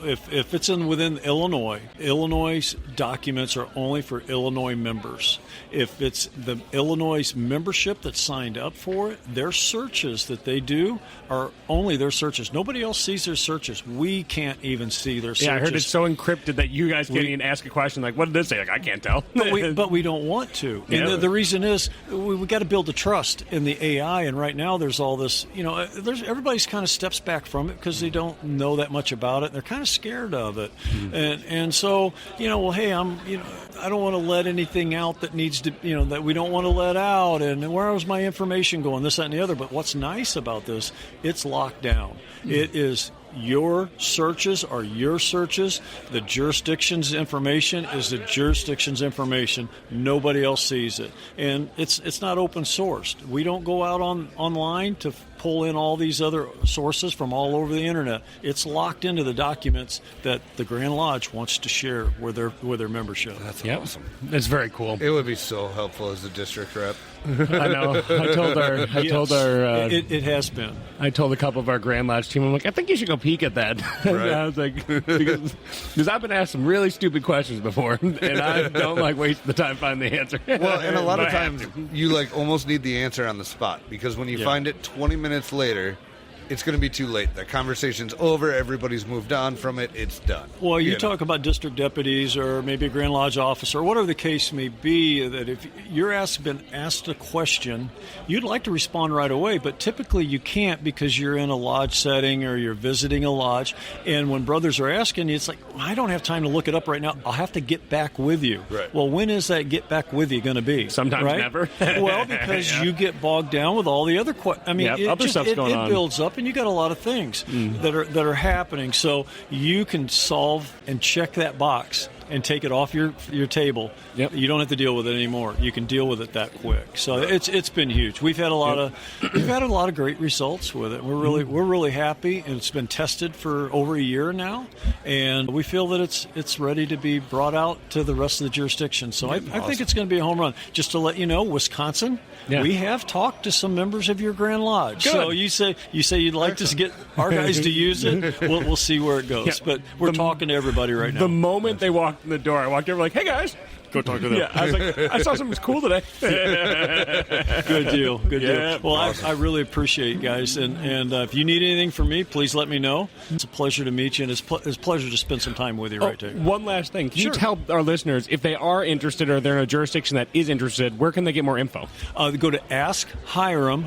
Speaker 8: if it's within Illinois, Illinois documents are only for Illinois members. If it's the Illinois membership that signed up for it, their searches that they do are only their searches. Nobody else sees their searches. We can't even see their searches.
Speaker 2: Yeah, I heard it's so encrypted that you guys can't even ask a question like, what did this say? Like, I can't tell.
Speaker 8: But we don't want to. And the reason is we got to build the trust in the AI. And right now there's all this, everybody's kind of steps back from it because they don't know that much about it. They're kind of scared of it. And so, hey, I don't want to let anything out that needs to, that we don't want to let out. And where was my information going? This, that, and the other. But what's nice about this, it's locked down. It is your searches are your searches. The jurisdiction's information is the jurisdiction's information. Nobody else sees it. And it's not open sourced. We don't go out online to pull in all these other sources from all over the internet. It's locked into the documents that the Grand Lodge wants to share with their membership.
Speaker 1: That's
Speaker 2: awesome. That's very cool.
Speaker 1: It would be so helpful as a district rep.
Speaker 2: I know.
Speaker 8: It has been.
Speaker 2: I told a couple of our Grand Lodge team, I'm like, I think you should go peek at that.
Speaker 1: Right.
Speaker 2: I was like, because I've been asked some really stupid questions before, and I don't like wasting the time finding the answer.
Speaker 1: Well, and a lot of times you almost need the answer on the spot, because when you find it 20 minutes later, it's going to be too late. The conversation's over. Everybody's moved on from it. It's done.
Speaker 8: Well, you talk about district deputies or maybe a Grand Lodge officer, whatever the case may be, that if you're been asked a question, you'd like to respond right away, but typically you can't because you're in a lodge setting or you're visiting a lodge. And when brothers are asking you, it's like, I don't have time to look it up right now. I'll have to get back with you.
Speaker 1: Right.
Speaker 8: Well, when is that get back with you going to be?
Speaker 2: Sometimes never.
Speaker 8: Well, because you get bogged down with all the other questions. I mean,
Speaker 2: other stuff's going on.
Speaker 8: It builds up. And you got a lot of things that are happening, so you can solve and check that box and take it off your table.
Speaker 2: Yep.
Speaker 8: You don't have to deal with it anymore. You can deal with it that quick. So it's been huge. We've had a lot of great results with it. We're really happy, and it's been tested for over a year now, and we feel that it's ready to be brought out to the rest of the jurisdiction. So I think it's going to be a home run. Just to let you know, Wisconsin, we have talked to some members of your Grand Lodge.
Speaker 2: Good.
Speaker 8: So you say you'd like to get our guys to use it. We'll see where it goes. But we're talking to everybody right now.
Speaker 2: The moment they walked in the door, I walked over like, hey guys, go talk to them. Yeah, I was like, I saw something was cool today.
Speaker 8: Good deal. Well, awesome. I really appreciate you guys, and if you need anything from me, please let me know. It's a pleasure to meet you, and it's a pleasure to spend some time with you right there.
Speaker 2: One last thing. Can you tell our listeners, if they are interested or they're in a jurisdiction that is interested, where can they get more info?
Speaker 8: Go to askhiram.ai.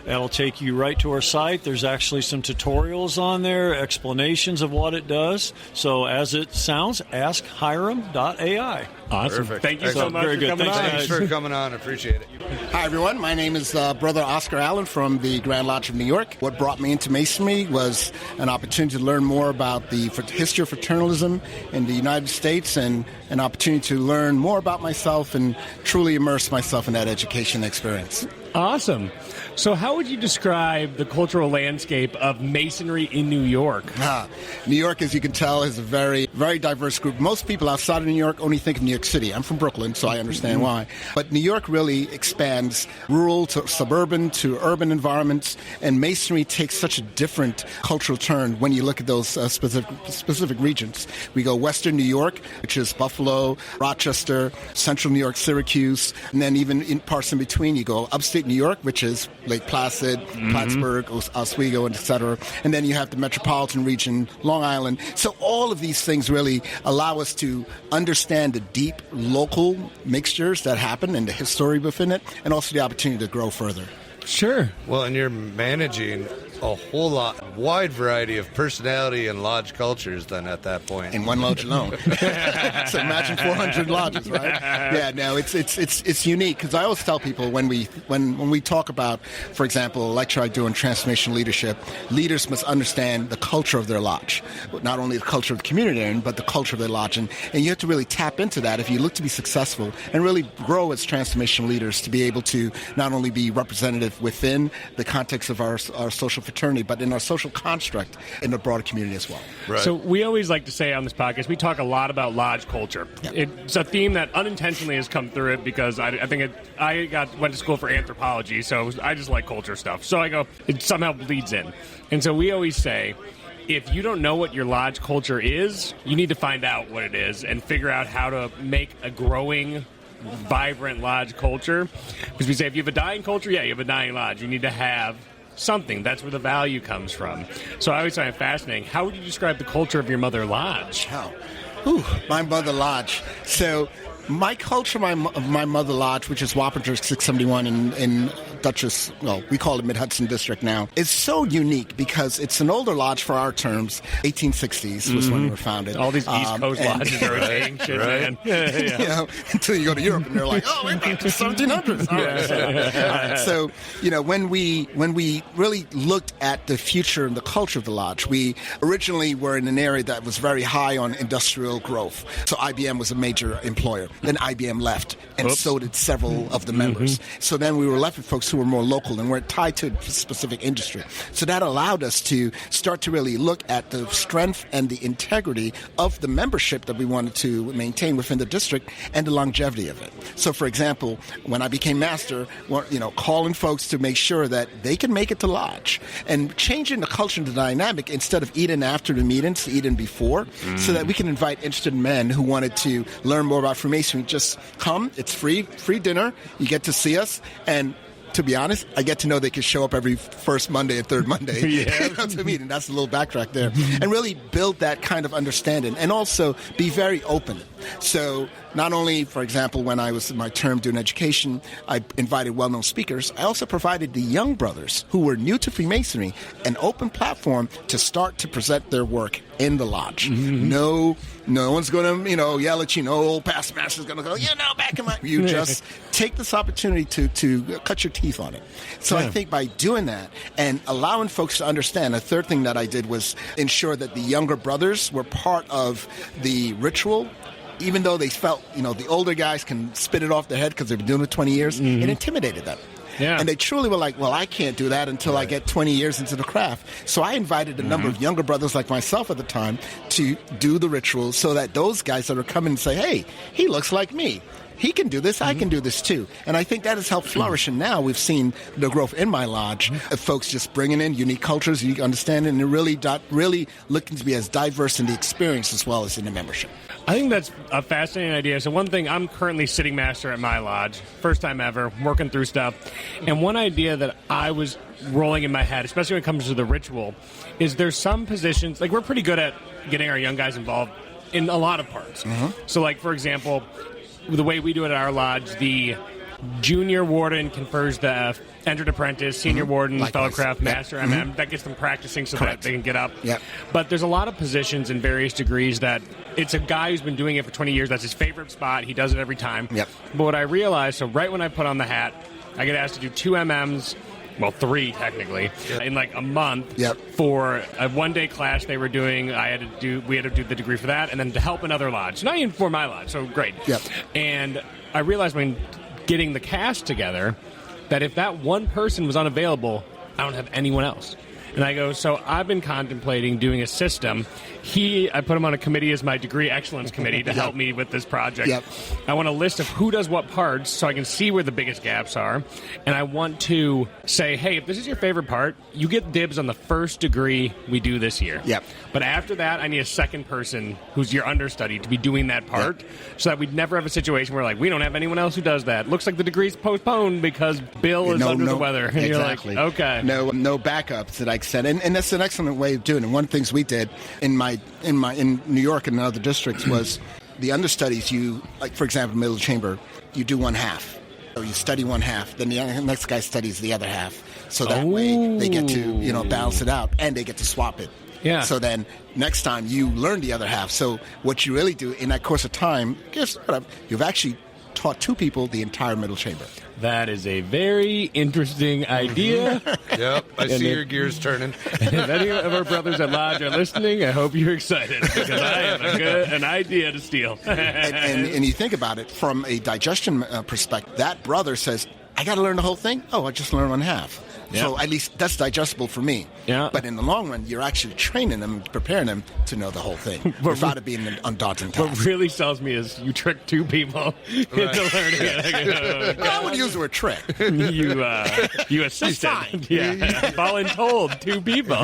Speaker 8: That'll take you right to our site. There's actually some tutorials on there, explanations of what it does. So as it sounds, askhiram.ai.
Speaker 2: Awesome.
Speaker 1: Perfect.
Speaker 2: Thank you so much for coming on.
Speaker 1: Thanks for coming on. Appreciate it.
Speaker 9: Hi, everyone. My name is Brother Oscar Allen from the Grand Lodge of New York. What brought me into Masonry was an opportunity to learn more about the history of fraternalism in the United States, and an opportunity to learn more about myself and truly immerse myself in that education experience.
Speaker 2: Awesome. So how would you describe the cultural landscape of Masonry in New York?
Speaker 9: New York, as you can tell, is a very, very diverse group. Most people outside of New York only think of New York City. I'm from Brooklyn, so I understand why. But New York really expands rural to suburban to urban environments, and Masonry takes such a different cultural turn when you look at those specific regions. We go Western New York, which is Buffalo, Rochester, Central New York, Syracuse, and then even in parts in between, you go upstate New York, which is Lake Placid, Plattsburgh, Oswego, and et cetera. And then you have the metropolitan region, Long Island. So all of these things really allow us to understand the deep local mixtures that happen and the history within it, and also the opportunity to grow further.
Speaker 2: Sure.
Speaker 1: Well, and you're managing a whole wide variety of personality and lodge cultures then at that point.
Speaker 9: In one lodge alone. So imagine 400 lodges, right? Yeah, no, it's unique, because I always tell people when we talk about, for example, a lecture I do on transformational leadership, leaders must understand the culture of their lodge. Not only the culture of the community they're in, but the culture of their lodge. And you have to really tap into that if you look to be successful and really grow as transformational leaders, to be able to not only be representative live within the context of our social fraternity, but in our social construct in the broader community as well.
Speaker 1: Right.
Speaker 2: So we always like to say on this podcast, we talk a lot about lodge culture.
Speaker 9: Yep.
Speaker 2: It's a theme that unintentionally has come through it because I went to school for anthropology, so I just like culture stuff. So I go, it somehow bleeds in. And so we always say, if you don't know what your lodge culture is, you need to find out what it is and figure out how to make a growing, vibrant lodge culture. Because we say if you have a dying culture, you have a dying lodge. You need to have something. That's where the value comes from. So I always find it fascinating. How would you describe the culture of your mother lodge?
Speaker 9: My mother lodge. So my culture, my mother lodge, which is Wappinger 671 in Dutchess, well, we call it Mid-Hudson District now, is so unique because it's an older lodge for our terms. 1860s was when we were founded.
Speaker 2: All these East Coast lodges are ancient, man.
Speaker 9: You know, until you go to Europe and they're like, oh, we're back to 1700s. All right. So, you know, when we really looked at the future and the culture of the lodge, we originally were in an area that was very high on industrial growth. So IBM was a major employer. Then IBM left, and so did several of the members. So then we were left with folks who were more local and were tied to a specific industry. So that allowed us to start to really look at the strength and the integrity of the membership that we wanted to maintain within the district and the longevity of it. So, for example, when I became master, calling folks to make sure that they can make it to lodge and changing the culture and the dynamic instead of eating after the meetings to eat in before, so that we can invite interested men who wanted to learn more about Freemasonry. Just come. It's free dinner. You get to see us, and to be honest, I get to know they can show up every first Monday and third Monday to meet, and that's a little backtrack there. And really build that kind of understanding, and also be very open. So not only, for example, when I was in my term doing education, I invited well-known speakers. I also provided the young brothers who were new to Freemasonry an open platform to start to present their work in the lodge. No one's going to, yell at you. No old past master's going to go, back in my... You just take this opportunity to cut your teeth on it. So I think by doing that and allowing folks to understand, a third thing that I did was ensure that the younger brothers were part of the ritual. Even though they felt, the older guys can spit it off their head because they've been doing it 20 years, it intimidated them.
Speaker 2: Yeah.
Speaker 9: And they truly were like, well, I can't do that until I get 20 years into the craft. So I invited a number of younger brothers like myself at the time to do the rituals so that those guys that are coming and say, hey, he looks like me. He can do this, I can do this too. And I think that has helped flourish. And now we've seen the growth in my lodge of folks just bringing in unique cultures, unique understanding, and really looking to be as diverse in the experience as well as in the membership.
Speaker 2: I think that's a fascinating idea. So one thing, I'm currently sitting master at my lodge, first time ever, working through stuff. And one idea that I was rolling in my head, especially when it comes to the ritual, is there's some positions, like we're pretty good at getting our young guys involved in a lot of parts. So like, for example, the way we do it at our lodge, the junior warden confers the entered apprentice, senior warden, fellowcraft, master, MM. That gets them practicing so that they can get up. But there's a lot of positions in various degrees that it's a guy who's been doing it for 20 years. That's his favorite spot. He does it every time. But what I realized, so right when I put on the hat, I get asked to do 2 MMs, well, 3 technically, in like a month for a one-day class they were doing. We had to do the degree for that, and then to help another lodge. Not even for my lodge, so great. And I realized when getting the cast together that if that one person was unavailable, I don't have anyone else. And I go, so I've been contemplating doing a system. I put him on a committee as my degree excellence committee to help me with this project. I want a list of who does what parts so I can see where the biggest gaps are. And I want to say, hey, if this is your favorite part, you get dibs on the first degree we do this year. But after that, I need a second person who's your understudy to be doing that part so that we'd never have a situation where, like, we don't have anyone else who does that. Looks like the degree's postponed because Bill is under the weather. And you're like, okay.
Speaker 9: No backups that I said. And that's an excellent way of doing it. And one of the things we did in New York and in other districts was the understudies, like, for example, middle chamber, you do one half. So you study one half, then the next guy studies the other half. So that way they get to, balance it out, and they get to swap it. So then next time you learn the other half. So what you really do in that course of time, you've actually taught 2 people the entire middle chamber.
Speaker 2: That is a very interesting idea.
Speaker 1: I see your gears turning.
Speaker 2: And if any of our brothers at Lodge are listening, I hope you're excited because I have an idea to steal.
Speaker 9: and you think about it from a digestion perspective, that brother says, I got to learn the whole thing. Oh, I just learned one half.
Speaker 2: Yeah.
Speaker 9: So at least that's digestible for me.
Speaker 2: Yeah.
Speaker 9: But in the long run, you're actually training them, preparing them to know the whole thing without it being an undaunting task.
Speaker 2: What really sells me is you trick two people into learning it.
Speaker 9: Well, I would use the word trick.
Speaker 2: You assisted. Yeah. Voluntold two people.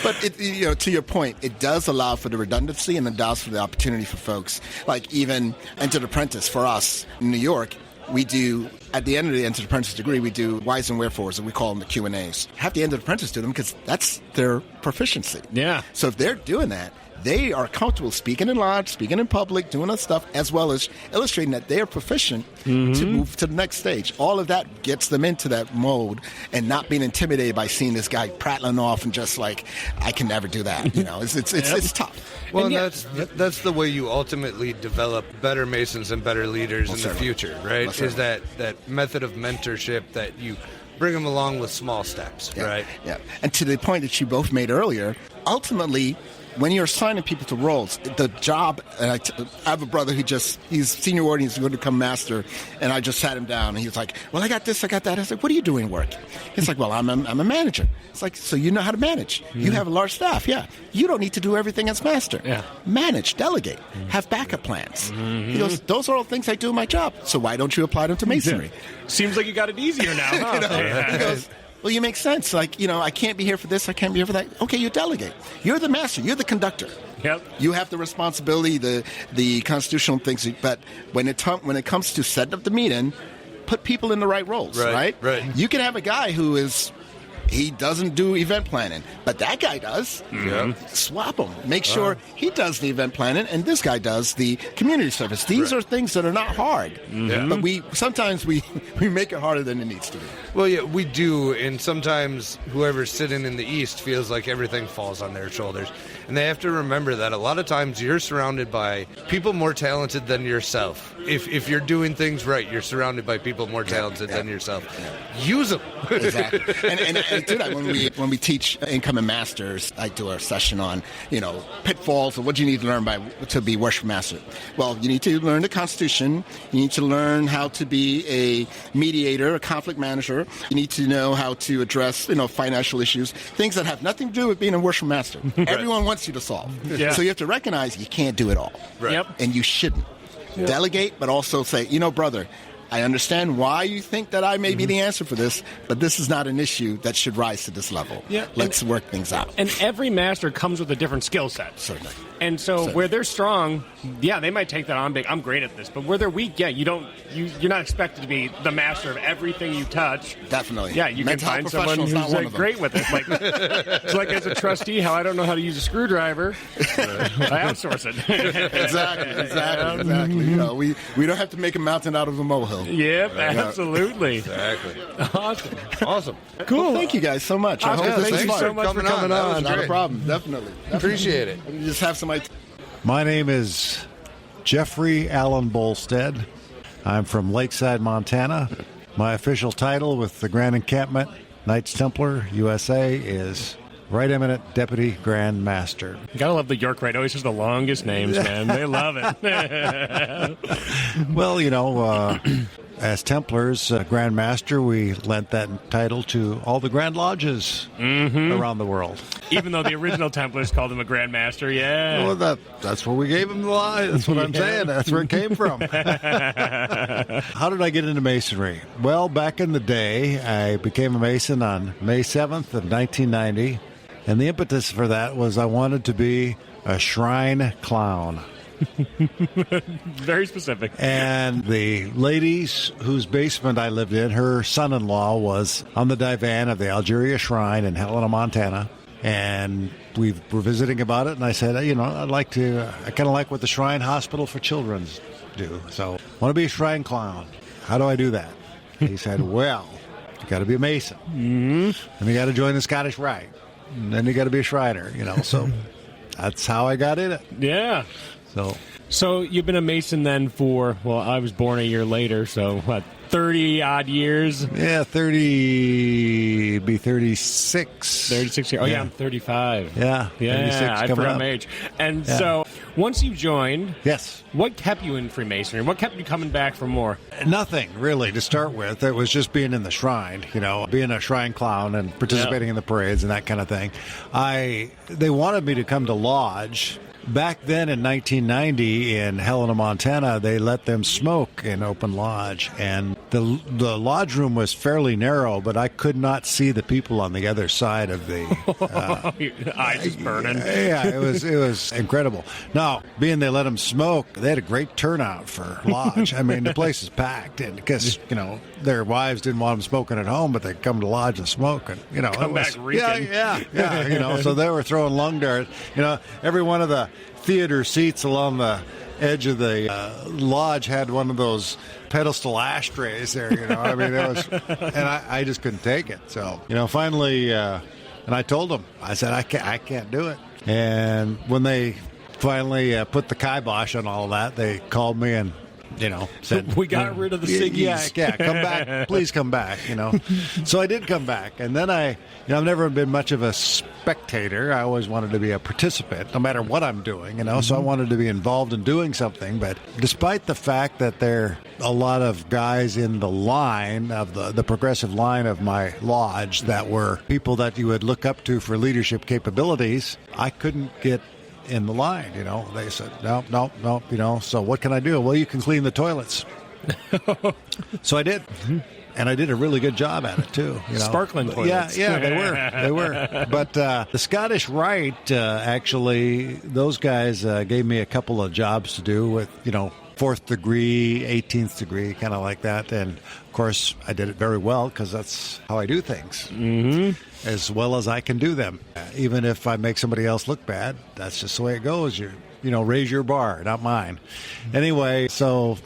Speaker 9: But to your point, it does allow for the redundancy and it allows for the opportunity for folks. Like even Entered Apprentice for us in New York, we do, at the end of the Entered Apprentice degree, we do whys and wherefores, and we call them the Q&As. Have the Entered Apprentice do them because that's their proficiency.
Speaker 2: Yeah.
Speaker 9: So if they're doing that, they are comfortable speaking in lodge, speaking in public, doing that stuff, as well as illustrating that they are proficient to move to the next stage. All of that gets them into that mode and not being intimidated by seeing this guy prattling off and just like, I can never do that. It's tough.
Speaker 1: Well, and that's the way you ultimately develop better Masons and better leaders in the future, right? Is that method of mentorship that you bring them along with small steps, right? Yeah.
Speaker 9: And to the point that you both made earlier, ultimately, when you're assigning people to roles, the job, and I have a brother he's senior warden, he's going to become master, and I just sat him down, and he was like, well, I got this, I got that. I was like, what are you doing work? He's like, well, I'm a manager. It's like, so you know how to manage. You have a large staff, yeah. You don't need to do everything as master. Yeah. Manage, delegate, have backup plans. He goes, those are all things I do in my job, so why don't you apply them to masonry?
Speaker 2: Seems like you got it easier now, huh?
Speaker 9: He goes, well, you make sense. Like, I can't be here for this, I can't be here for that. Okay, you delegate. You're the master. You're the conductor.
Speaker 2: Yep.
Speaker 9: You have the responsibility, the constitutional things. But when it comes to setting up the meeting, put people in the right roles, right?
Speaker 1: Right.
Speaker 9: You can have a guy he doesn't do event planning, but that guy does. Swap them. Make sure he does the event planning, and this guy does the community service. These are things that are not hard, but sometimes we make it harder than it needs to be.
Speaker 1: Well, yeah, we do, and sometimes whoever's sitting in the East feels like everything falls on their shoulders. And they have to remember that a lot of times you're surrounded by people more talented than yourself. If you're doing things right, you're surrounded by people more talented than yourself. Use them.
Speaker 9: Exactly. And I do that when we teach incoming masters. I do a session on pitfalls of what you need to learn to be worship master. Well, you need to learn the Constitution. You need to learn how to be a mediator, a conflict manager. You need to know how to address financial issues, things that have nothing to do with being a worship master. Everyone wants you to solve. Yeah. So you have to recognize you can't do it all.
Speaker 1: Right.
Speaker 2: Yep.
Speaker 9: And you shouldn't. Yep. Delegate, but also say, brother, I understand why you think that I may be the answer for this, but this is not an issue that should rise to this level. Yeah. Let's work things out.
Speaker 2: And every master comes with a different skill set.
Speaker 9: Certainly.
Speaker 2: And so where they're strong, they might take that on big. I'm great at this. But where they're weak, you're not expected to be the master of everything you touch.
Speaker 9: Definitely.
Speaker 2: Yeah, you can find someone who's great with it. Like, it's like as a trustee, how I don't know how to use a screwdriver, I outsource it.
Speaker 9: Exactly. We don't have to make a mountain out of a molehill.
Speaker 2: Yep, absolutely.
Speaker 1: Exactly.
Speaker 2: Awesome.
Speaker 9: Cool. Well, thank you guys so much.
Speaker 2: Thank you so much for coming on.
Speaker 9: Not a problem. Definitely.
Speaker 1: Appreciate it.
Speaker 9: You just have somebody.
Speaker 10: My name is Jeffrey Allen Bolstead. I'm from Lakeside, Montana. My official title with the Grand Encampment Knights Templar USA is Right Eminent Deputy Grand Master.
Speaker 2: You gotta love the York Rite. Always has the longest names, man. They love it.
Speaker 10: Well, as Templars, Grand Master, we lent that title to all the Grand Lodges around the world.
Speaker 2: Even though the original Templars called him a Grand Master, yeah.
Speaker 10: Well, that's where we gave him the line. That's what I'm saying. That's where it came from. How did I get into Masonry? Well, back in the day, I became a Mason on May 7th of 1990, and the impetus for that was I wanted to be a shrine clown.
Speaker 2: Very specific.
Speaker 10: And the ladies whose basement I lived in, her son-in-law was on the divan of the Algeria Shrine in Helena, Montana. And we were visiting about it, and I said, I kind of like what the Shrine Hospital for Children do. So I want to be a shrine clown. How do I do that? He said, well, you got to be a Mason. And you got to join the Scottish Rite. And then you got to be a Shriner, So that's how I got in it.
Speaker 2: Yeah. So you've been a Mason then I was born a year later, so what, 30 odd years.
Speaker 10: Yeah, 36.
Speaker 2: 36 years. Oh, yeah, I'm 35.
Speaker 10: Yeah, 36
Speaker 2: I
Speaker 10: coming
Speaker 2: forgot
Speaker 10: up.
Speaker 2: my age. And so, once you joined,
Speaker 10: Yes.
Speaker 2: what kept you in Freemasonry? What kept you coming back for more?
Speaker 10: Nothing really to start with. It was just being in the shrine, being a shrine clown and participating in the parades and that kind of thing. They wanted me to come to lodge. Back then in 1990 in Helena, Montana, they let them smoke in open lodge. And the lodge room was fairly narrow, but I could not see the people on the other side of the...
Speaker 2: Your eyes just burning.
Speaker 10: Yeah, it was incredible. Now, being they let them smoke, they had a great turnout for lodge. I mean, the place is packed because, their wives didn't want them smoking at home, but they come to lodge and smoke. And,
Speaker 2: Come back reeking.
Speaker 10: Yeah. So they were throwing lung darts. Every one of the theater seats along the edge of the lodge had one of those pedestal ashtrays there. I mean, it was, and I just couldn't take it. So, finally, and I told them, I said, I can't do it. And when they finally put the kibosh on all that, they called me and said,
Speaker 2: we got rid of the ciggies.
Speaker 10: Yeah, come back. Please come back, So I did come back. And then I've never been much of a spectator. I always wanted to be a participant, no matter what I'm doing, So I wanted to be involved in doing something. But despite the fact that there are a lot of guys in the line of the progressive line of my lodge that were people that you would look up to for leadership capabilities, I couldn't get in the line, They said, no, so what can I do? Well, you can clean the toilets. So I did. And I did a really good job at it, too.
Speaker 2: Sparkling toilets.
Speaker 10: Yeah, they were. But the Scottish Rite, actually, those guys gave me a couple of jobs to do with, 4th degree, 18th degree, kind of like that. And, of course, I did it very well because that's how I do things. Mm-hmm. As well as I can do them. Even if I make somebody else look bad, that's just the way it goes. You raise your bar, not mine. Anyway, so,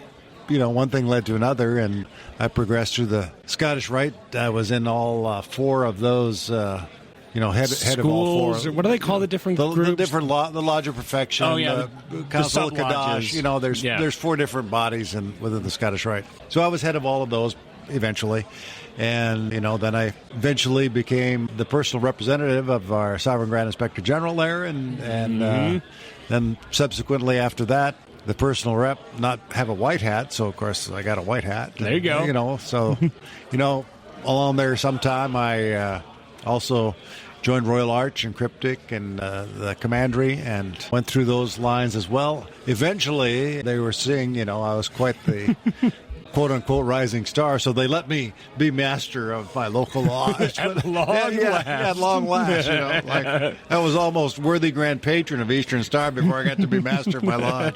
Speaker 10: one thing led to another, and I progressed through the Scottish Rite. I was in all 4 of those, head of all 4.
Speaker 2: What do they call the different groups?
Speaker 10: The Lodge of Perfection, the Council of Kadash. There's 4 different bodies within the Scottish Rite. So I was head of all of those eventually. And, then I eventually became the personal representative of our Sovereign Grand Inspector General there. And then subsequently after that, the personal rep not have a white hat. So, of course, I got a white hat.
Speaker 2: There you go.
Speaker 10: So, along there sometime I also joined Royal Arch and Cryptic and the Commandery and went through those lines as well. Eventually, they were seeing, I was quite the... quote-unquote rising star, so they let me be master of my local lodge.
Speaker 2: At long last.
Speaker 10: At long last, Like, I was almost worthy grand patron of Eastern Star before I got to be master of my lodge.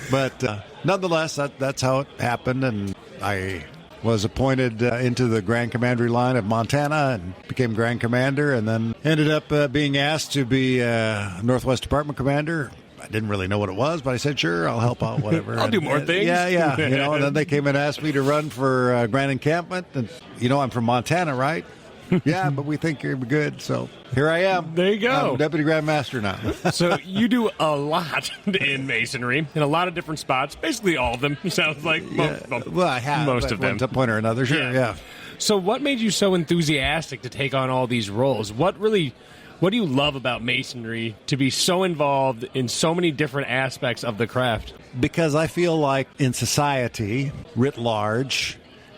Speaker 10: But nonetheless, that's how it happened, and I was appointed into the Grand Commandery line of Montana and became Grand Commander, and then ended up being asked to be Northwest Department Commander. I didn't really know what it was, but I said, sure, I'll help out, whatever.
Speaker 2: I'll do more things.
Speaker 10: Yeah. And then they came and asked me to run for Grand Encampment. And, I'm from Montana, right? Yeah, but we think you're good. So here I am.
Speaker 2: There you go.
Speaker 10: I'm Deputy Grand Master now.
Speaker 2: So you do a lot in Masonry, in a lot of different spots. Basically all of them, sounds like.
Speaker 10: Well, I have.
Speaker 2: Most of them.
Speaker 10: At one point or another, sure, yeah.
Speaker 2: So what made you so enthusiastic to take on all these roles? What do you love about Masonry to be so involved in so many different aspects of the craft?
Speaker 10: Because I feel like in society, writ large,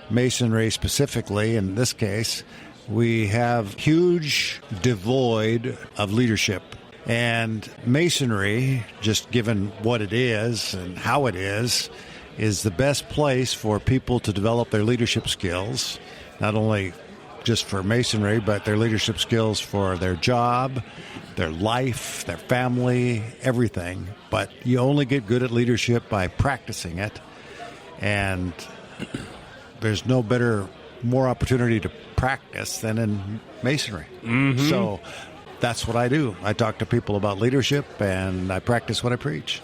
Speaker 10: Masonry specifically in this case, we have huge devoid of leadership. And Masonry, just given what it is and how it is the best place for people to develop their leadership skills, not only just for Masonry, but their leadership skills for their job, their life, their family, everything. But you only get good at leadership by practicing it. And there's no more opportunity to practice than in Masonry. Mm-hmm. So that's what I do. I talk to people about leadership, and I practice what I preach.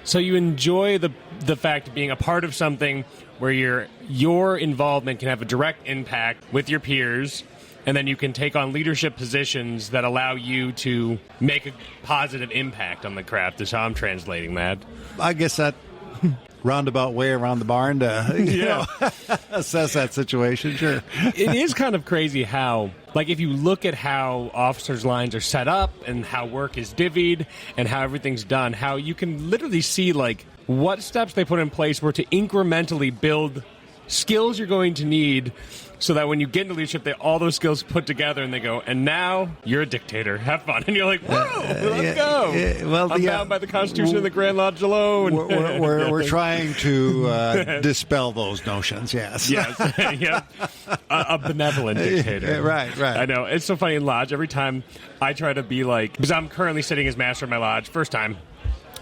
Speaker 2: So you enjoy the fact of being a part of something where your involvement can have a direct impact with your peers, and then you can take on leadership positions that allow you to make a positive impact on the craft, is how I'm translating that.
Speaker 10: I guess roundabout way around the barn to you know, assess that situation. Sure.
Speaker 2: It is kind of crazy how, like, if you look at how officers' lines are set up and how work is divvied and how everything's done, how you can literally see, like, what steps they put in place were to incrementally build skills you're going to need so that when you get into leadership, all those skills put together and they go, and now you're a dictator. Have fun. And you're like, whoa, let's go.
Speaker 10: Well,
Speaker 2: I'm bound by the Constitution of the Grand Lodge alone.
Speaker 10: We're trying to dispel those notions, yes.
Speaker 2: Yes. Yep. A benevolent dictator.
Speaker 10: Right.
Speaker 2: I know. It's so funny in Lodge. Every time I try to be like, because I'm currently sitting as master of my Lodge, first time,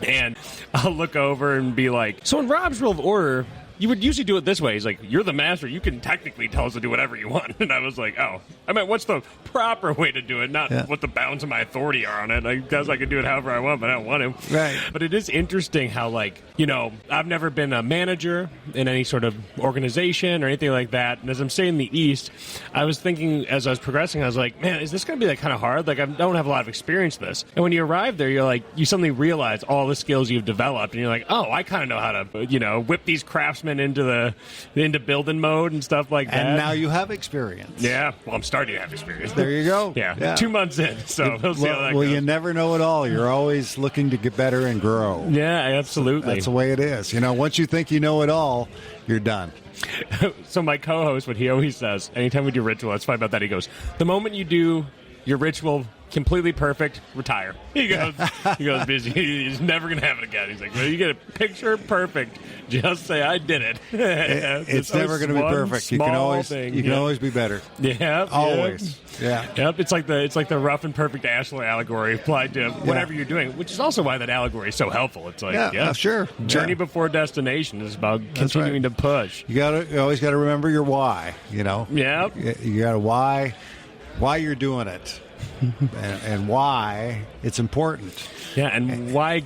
Speaker 2: and I'll look over and be like, so in Rob's Rule of Order, you would usually do it this way. He's like, you're the master. You can technically tell us to do whatever you want. And I was like, oh. I mean, what's the proper way to do it? Not what the bounds of my authority are on it. I guess I can do it however I want, but I don't want to.
Speaker 10: Right.
Speaker 2: But it is interesting how, like, you know, I've never been a manager in any sort of organization or anything like that. And as I'm staying in the East, I was thinking as I was progressing, I was like, man, is this going to be like kind of hard? Like, I don't have a lot of experience in this. And when you arrive there, you're like, you suddenly realize all the skills you've developed. And you're like, oh, I kind of know how to, you know, whip these craftsmen into building mode and stuff like that.
Speaker 10: And now you have experience.
Speaker 2: Yeah. Well, I'm starting to have experience.
Speaker 10: There you go.
Speaker 2: Yeah. 2 months in. So we'll see how that goes.
Speaker 10: You never know it all. You're always looking to get better and grow.
Speaker 2: Yeah, absolutely.
Speaker 10: That's the way it is. You know, once you think you know it all, you're done.
Speaker 2: So my co-host, what he always says, anytime we do ritual, it's fine about that. He goes, the moment you do your ritual completely perfect, retire. He goes, busy. He's never going to have it again. He's like, well, you get a picture perfect. Just say, I did it.
Speaker 10: It's never going to be perfect. You can always be better.
Speaker 2: Yeah.
Speaker 10: Always. Yeah.
Speaker 2: Yep. It's like the rough and perfect Ashland allegory applied to whatever you're doing, which is also why that allegory is so helpful. It's like,
Speaker 10: sure.
Speaker 2: Journey before destination is about continuing to push.
Speaker 10: You always got to remember your why, you know?
Speaker 2: Yeah.
Speaker 10: You got to why you're doing it. and why it's important.
Speaker 2: Yeah, and why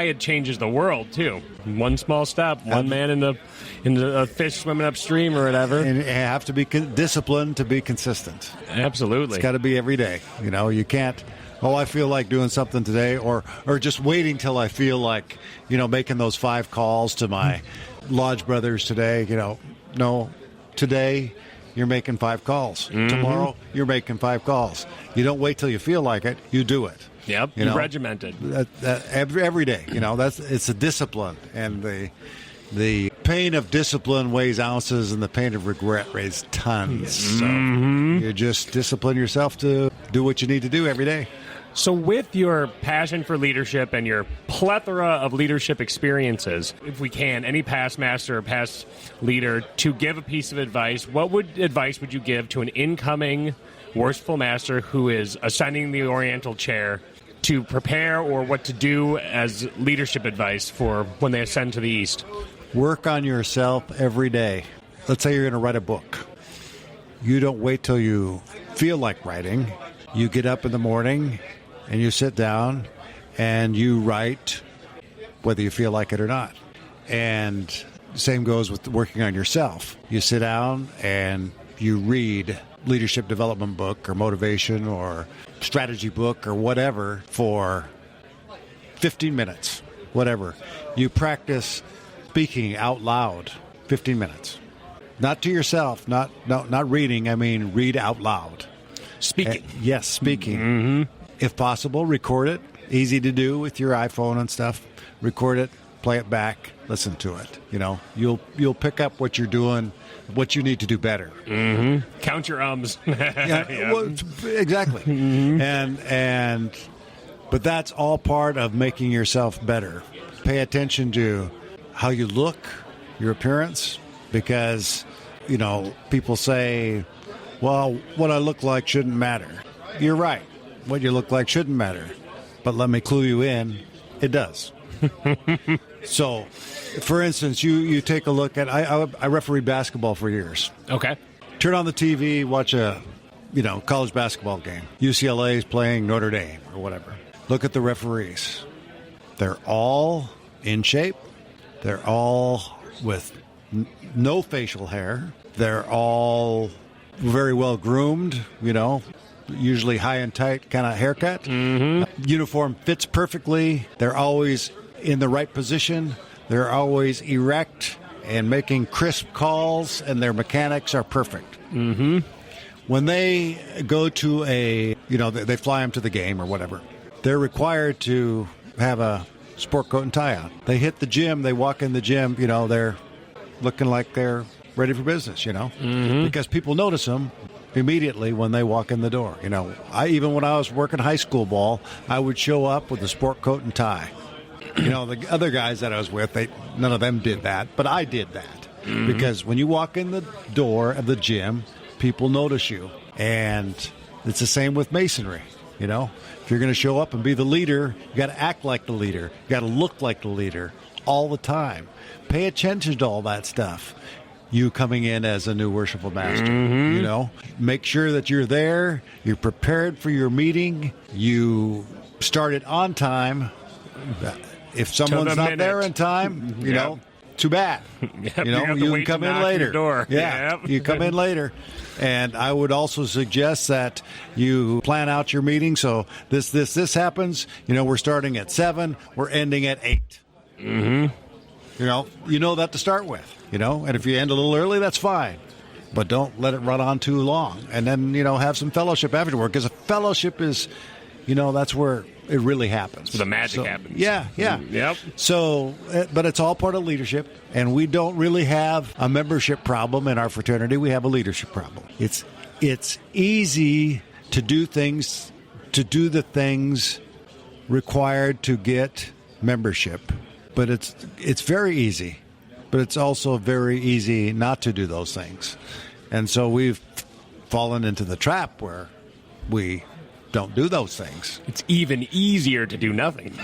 Speaker 2: it changes the world too. One small step, one man in a fish swimming upstream or whatever.
Speaker 10: And you have to be disciplined to be consistent.
Speaker 2: Absolutely,
Speaker 10: it's got to be every day. You know, you can't. Oh, I feel like doing something today, or just waiting till I feel like, you know, making those 5 calls to my lodge brothers today. You know, no, today. You're making 5 calls. Mm-hmm. Tomorrow, you're making 5 calls. You don't wait till you feel like it. You do it.
Speaker 2: Yep,
Speaker 10: you know?
Speaker 2: Regimented.
Speaker 10: Every day. You know, it's a discipline, and the pain of discipline weighs ounces, and the pain of regret weighs tons. So you just discipline yourself to do what you need to do every day.
Speaker 2: So with your passion for leadership and your plethora of leadership experiences, if we can, any past master or past leader, to give a piece of advice, what advice would you give to an incoming worshipful master who is ascending the Oriental chair to prepare, or what to do as leadership advice for when they ascend to the East?
Speaker 10: Work on yourself every day. Let's say you're going to write a book. You don't wait till you feel like writing. You get up in the morning and you sit down and you write whether you feel like it or not. And same goes with working on yourself. You sit down and you read leadership development book or motivation or strategy book or whatever for 15 minutes, whatever. You practice speaking out loud 15 minutes. Not to yourself, not reading, I mean read out loud.
Speaker 2: Speaking.
Speaker 10: Yes, speaking.
Speaker 2: Mm-hmm.
Speaker 10: If possible, record it. Easy to do with your iPhone and stuff. Record it, play it back, listen to it. You know, you'll pick up what you're doing, what you need to do better.
Speaker 2: Mm-hmm. Count your ums.
Speaker 10: Yeah. Well, exactly. Mm-hmm. But that's all part of making yourself better. Pay attention to how you look, your appearance, because, you know, people say, well, what I look like shouldn't matter. You're right. What you look like shouldn't matter. But let me clue you in, it does. So, for instance, you take a look at, I refereed basketball for years.
Speaker 2: Okay.
Speaker 10: Turn on the TV, watch a, college basketball game. UCLA is playing Notre Dame or whatever. Look at the referees. They're all in shape. They're all with no facial hair. They're all very well groomed, usually high and tight kind of haircut. Mm-hmm. Uniform fits perfectly. They're always in the right position. They're always erect and making crisp calls, and their mechanics are perfect.
Speaker 2: Mm-hmm.
Speaker 10: When they go to they fly them to the game or whatever, they're required to have a sport coat and tie on. They hit the gym, they walk in the gym, they're looking like they're ready for business, because people notice them immediately when they walk in the door. Even when I was working high school ball, I would show up with a sport coat and tie. The other guys that I was with, none of them did that, but I did that. Because when you walk in the door of the gym, people notice you. And it's the same with masonry. If you're going to show up and be the leader, you got to act like the leader. You got to look like the leader all the time. Pay attention to all that stuff. You coming in as a new worshipful master, make sure that you're there. You're prepared for your meeting. You start it on time. If someone's not there in time, too bad.
Speaker 2: Yep,
Speaker 10: you can come in later.
Speaker 2: Door.
Speaker 10: Yeah,
Speaker 2: Yep.
Speaker 10: you come in later. And I would also suggest that you plan out your meeting. So this happens. We're starting at 7. We're ending at 8.
Speaker 2: Mm-hmm.
Speaker 10: You know that to start with. And if you end a little early, that's fine. But don't let it run on too long. And then have some fellowship afterward, because a fellowship is, that's where it really happens.
Speaker 2: The magic happens.
Speaker 10: Yeah.
Speaker 2: Yep.
Speaker 10: So, but it's all part of leadership, and we don't really have a membership problem in our fraternity. We have a leadership problem. It's easy to do the things required to get membership, but it's very easy. But it's also very easy not to do those things. And so we've fallen into the trap where we don't do those things.
Speaker 2: It's even easier to do nothing.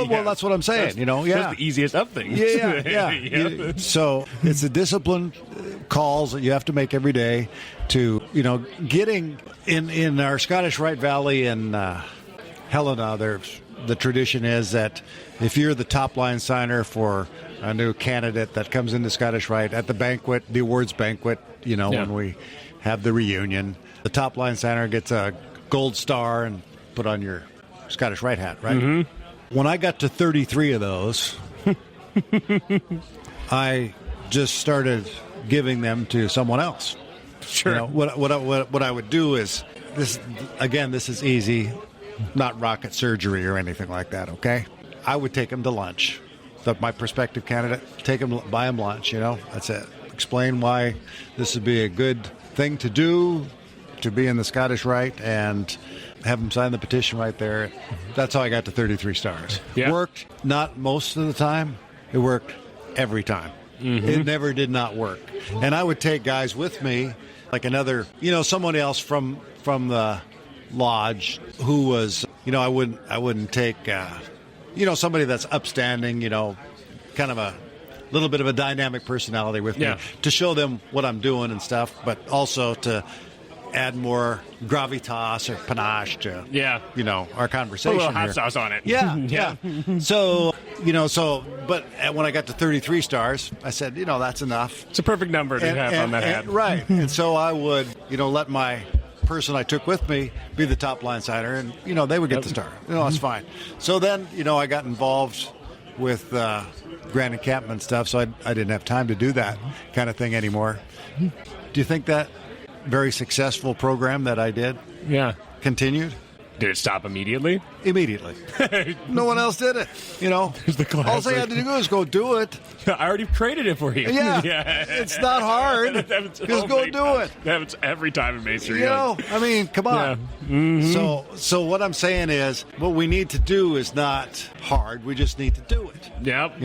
Speaker 10: Well, that's what I'm saying.
Speaker 2: That's the easiest of things.
Speaker 10: Yeah. So it's a discipline calls that you have to make every day to, getting in our Scottish Rite Valley in Helena. The tradition is that if you're the top line signer for a new candidate that comes into Scottish Rite at the banquet, the awards banquet, when we have the reunion, the top line signer gets a gold star and put on your Scottish Rite hat, right? Mm-hmm. When I got to 33 of those, I just started giving them to someone else.
Speaker 2: Sure.
Speaker 10: What I would do is this is easy, not rocket surgery or anything like that. Okay, I would take them to lunch. My prospective candidate, buy them lunch. That's it. Explain why this would be a good thing to do, to be in the Scottish Rite, and have them sign the petition right there. That's how I got to 33 stars.
Speaker 2: Yeah.
Speaker 10: Worked not most of the time. It worked every time. Mm-hmm. It never did not work. And I would take guys with me, like someone else from the lodge who was, I wouldn't take, somebody that's upstanding, kind of a little bit of a dynamic personality with me to show them what I'm doing and stuff, but also to add more gravitas or panache to, our conversation.
Speaker 2: A little hot
Speaker 10: here.
Speaker 2: sauce on it.
Speaker 10: Yeah. So, but when I got to 33 stars, I said, that's enough.
Speaker 2: It's a perfect number to have on that hat.
Speaker 10: Right. And so I would, let my person I took with me be the top line signer, and, they would get the star. That's fine. So then, I got involved with grant encampment stuff, so I didn't have time to do that kind of thing anymore. Do you think that very successful program that I did continued?
Speaker 2: Did it stop immediately?
Speaker 10: Immediately. No one else did it. All I had to do was go do it.
Speaker 2: I already created it for you.
Speaker 10: Yeah. It's not hard. Just go do it.
Speaker 2: That happens every time in masonry.
Speaker 10: Come on.
Speaker 2: Yeah. Mm-hmm.
Speaker 10: So what I'm saying is, what we need to do is not hard. We just need to do it.
Speaker 2: Yep.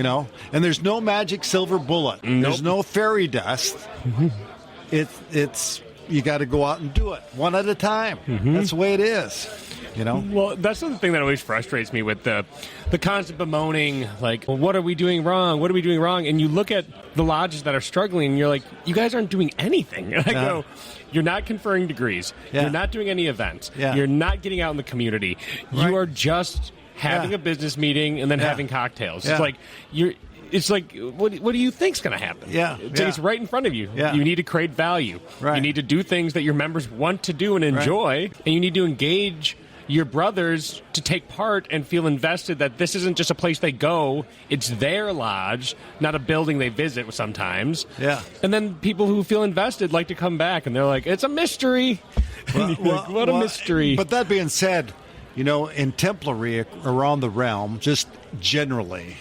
Speaker 10: And there's no magic silver bullet.
Speaker 2: Nope.
Speaker 10: There's no fairy dust. It's you got to go out and do it one at a time. Mm-hmm. That's the way it is.
Speaker 2: Well, that's the thing that always frustrates me with the constant bemoaning, like, well, what are we doing wrong? What are we doing wrong? And you look at the lodges that are struggling, and you're like, you guys aren't doing anything. And I go, you're not conferring degrees. Yeah. You're not doing any events. Yeah. You're not getting out in the community. Right. You are just having a business meeting and then having cocktails. Yeah. It's like what do you think's going to happen? It's right in front of you. You need to create value. Right. You need to do things that your members want to do and enjoy, and you need to engage your brothers to take part and feel invested that this isn't just a place they go, it's their lodge, not a building they visit sometimes.
Speaker 10: Yeah.
Speaker 2: And then people who feel invested like to come back, and they're like, it's a mystery. What a mystery.
Speaker 10: But that being said, in Templary around the realm, just generally,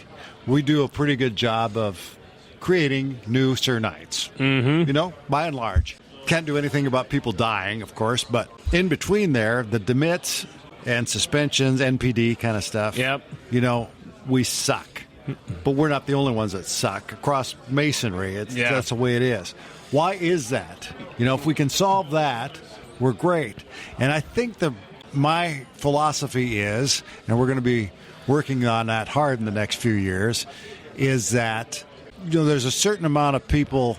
Speaker 10: we do a pretty good job of creating new Sir Knights, by and large. Can't do anything about people dying, of course, but in between there, the demits and suspensions, NPD kind of stuff, we suck. But we're not the only ones that suck. Across Masonry, that's the way it is. Why is that? If we can solve that, we're great. And I think my philosophy is, and we're going to be working on that hard in the next few years, is that there's a certain amount of people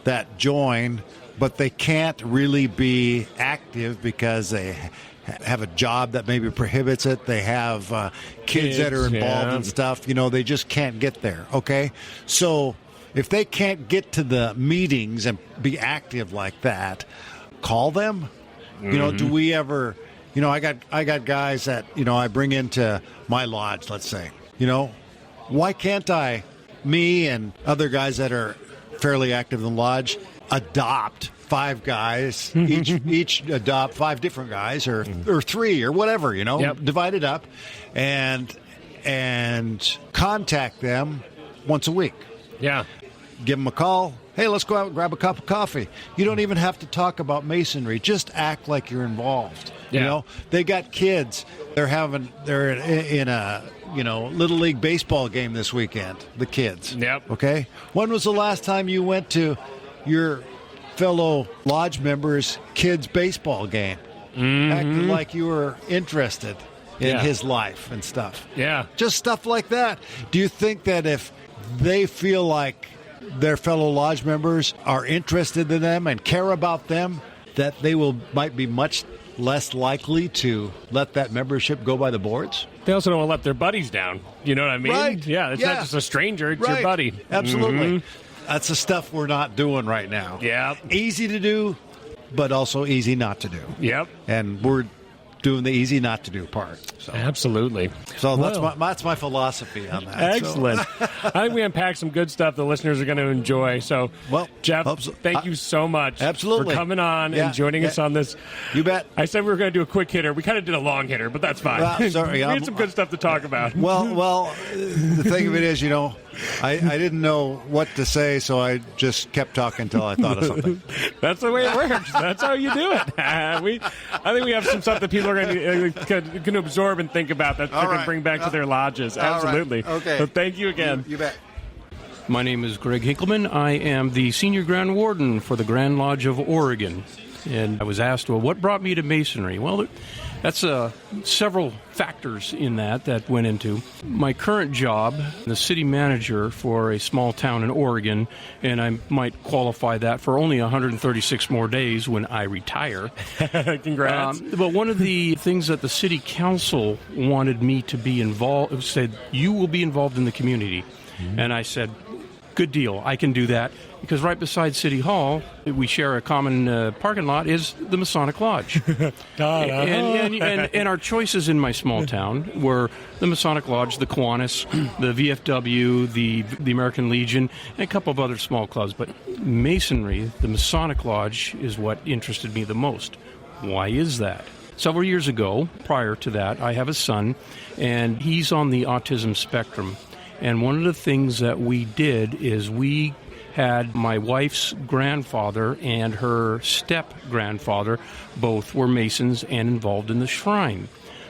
Speaker 10: that join, but they can't really be active because they have a job that maybe prohibits it. They have kids that are involved in stuff. They just can't get there, okay? So if they can't get to the meetings and be active like that, call them. Do we ever... I got guys that, I bring into my lodge, let's say. Why can't me and other guys that are fairly active in the lodge, adopt 5 guys, each adopt 5 different guys or 3 or whatever, divide it up and contact them once a week.
Speaker 2: Yeah.
Speaker 10: Give them a call. Hey, let's go out and grab a cup of coffee. You don't even have to talk about Masonry. Just act like you're involved.
Speaker 2: Yeah.
Speaker 10: They got kids. They're in a Little League baseball game this weekend, the kids.
Speaker 2: Yep.
Speaker 10: Okay? When was the last time you went to your fellow lodge members' kids' baseball game? Acting like you were interested in his life and stuff.
Speaker 2: Yeah.
Speaker 10: Just stuff like that. Do you think that if they feel like their fellow lodge members are interested in them and care about them, that they might be much less likely to let that membership go by the boards?
Speaker 2: They also don't want to let their buddies down. You know what I mean?
Speaker 10: Right.
Speaker 2: Yeah, it's not just a stranger, it's your buddy.
Speaker 10: Absolutely. That's the stuff we're not doing right now.
Speaker 2: Yeah.
Speaker 10: Easy to do, but also easy not to do.
Speaker 2: Yep.
Speaker 10: And we're doing the easy not to do part. So.
Speaker 2: Absolutely.
Speaker 10: So that's my philosophy on that.
Speaker 2: Excellent. I think we unpacked some good stuff the listeners are going to enjoy. So, Jeff, thank you so much for coming on and joining us on this.
Speaker 10: You bet.
Speaker 2: I said we were going to do a quick hitter. We kind of did a long hitter, but that's fine.
Speaker 10: Sorry,
Speaker 2: we had some good stuff to talk about.
Speaker 10: Well, the thing of it is, I didn't know what to say, so I just kept talking until I thought of something.
Speaker 2: That's the way it works. That's how you do it. I think we have some stuff that people are going to absorb and think about that they're going to bring back to their lodges. Absolutely.
Speaker 10: Right. Okay.
Speaker 2: So thank you again.
Speaker 10: You bet.
Speaker 11: My name is Greg Hinkleman. I am the Senior Grand Warden for the Grand Lodge of Oregon. And I was asked, what brought me to Masonry? Well, that's several factors in that went into my current job, the city manager for a small town in Oregon, and I might qualify that for only 136 more days when I retire.
Speaker 2: Congrats.
Speaker 11: But one of the things that the city council wanted me to be involved, said, you will be involved in the community. Mm-hmm. And I said, good deal, I can do that. Because right beside City Hall, we share a common parking lot, is the Masonic Lodge. and our choices in my small town were the Masonic Lodge, the Kiwanis, the VFW, the American Legion, and a couple of other small clubs. But Masonry, the Masonic Lodge, is what interested me the most. Why is that? Several years ago, prior to that, I have a son, and he's on the autism spectrum. And one of the things that we did is we had my wife's grandfather and her step-grandfather, both were Masons and involved in the shrine.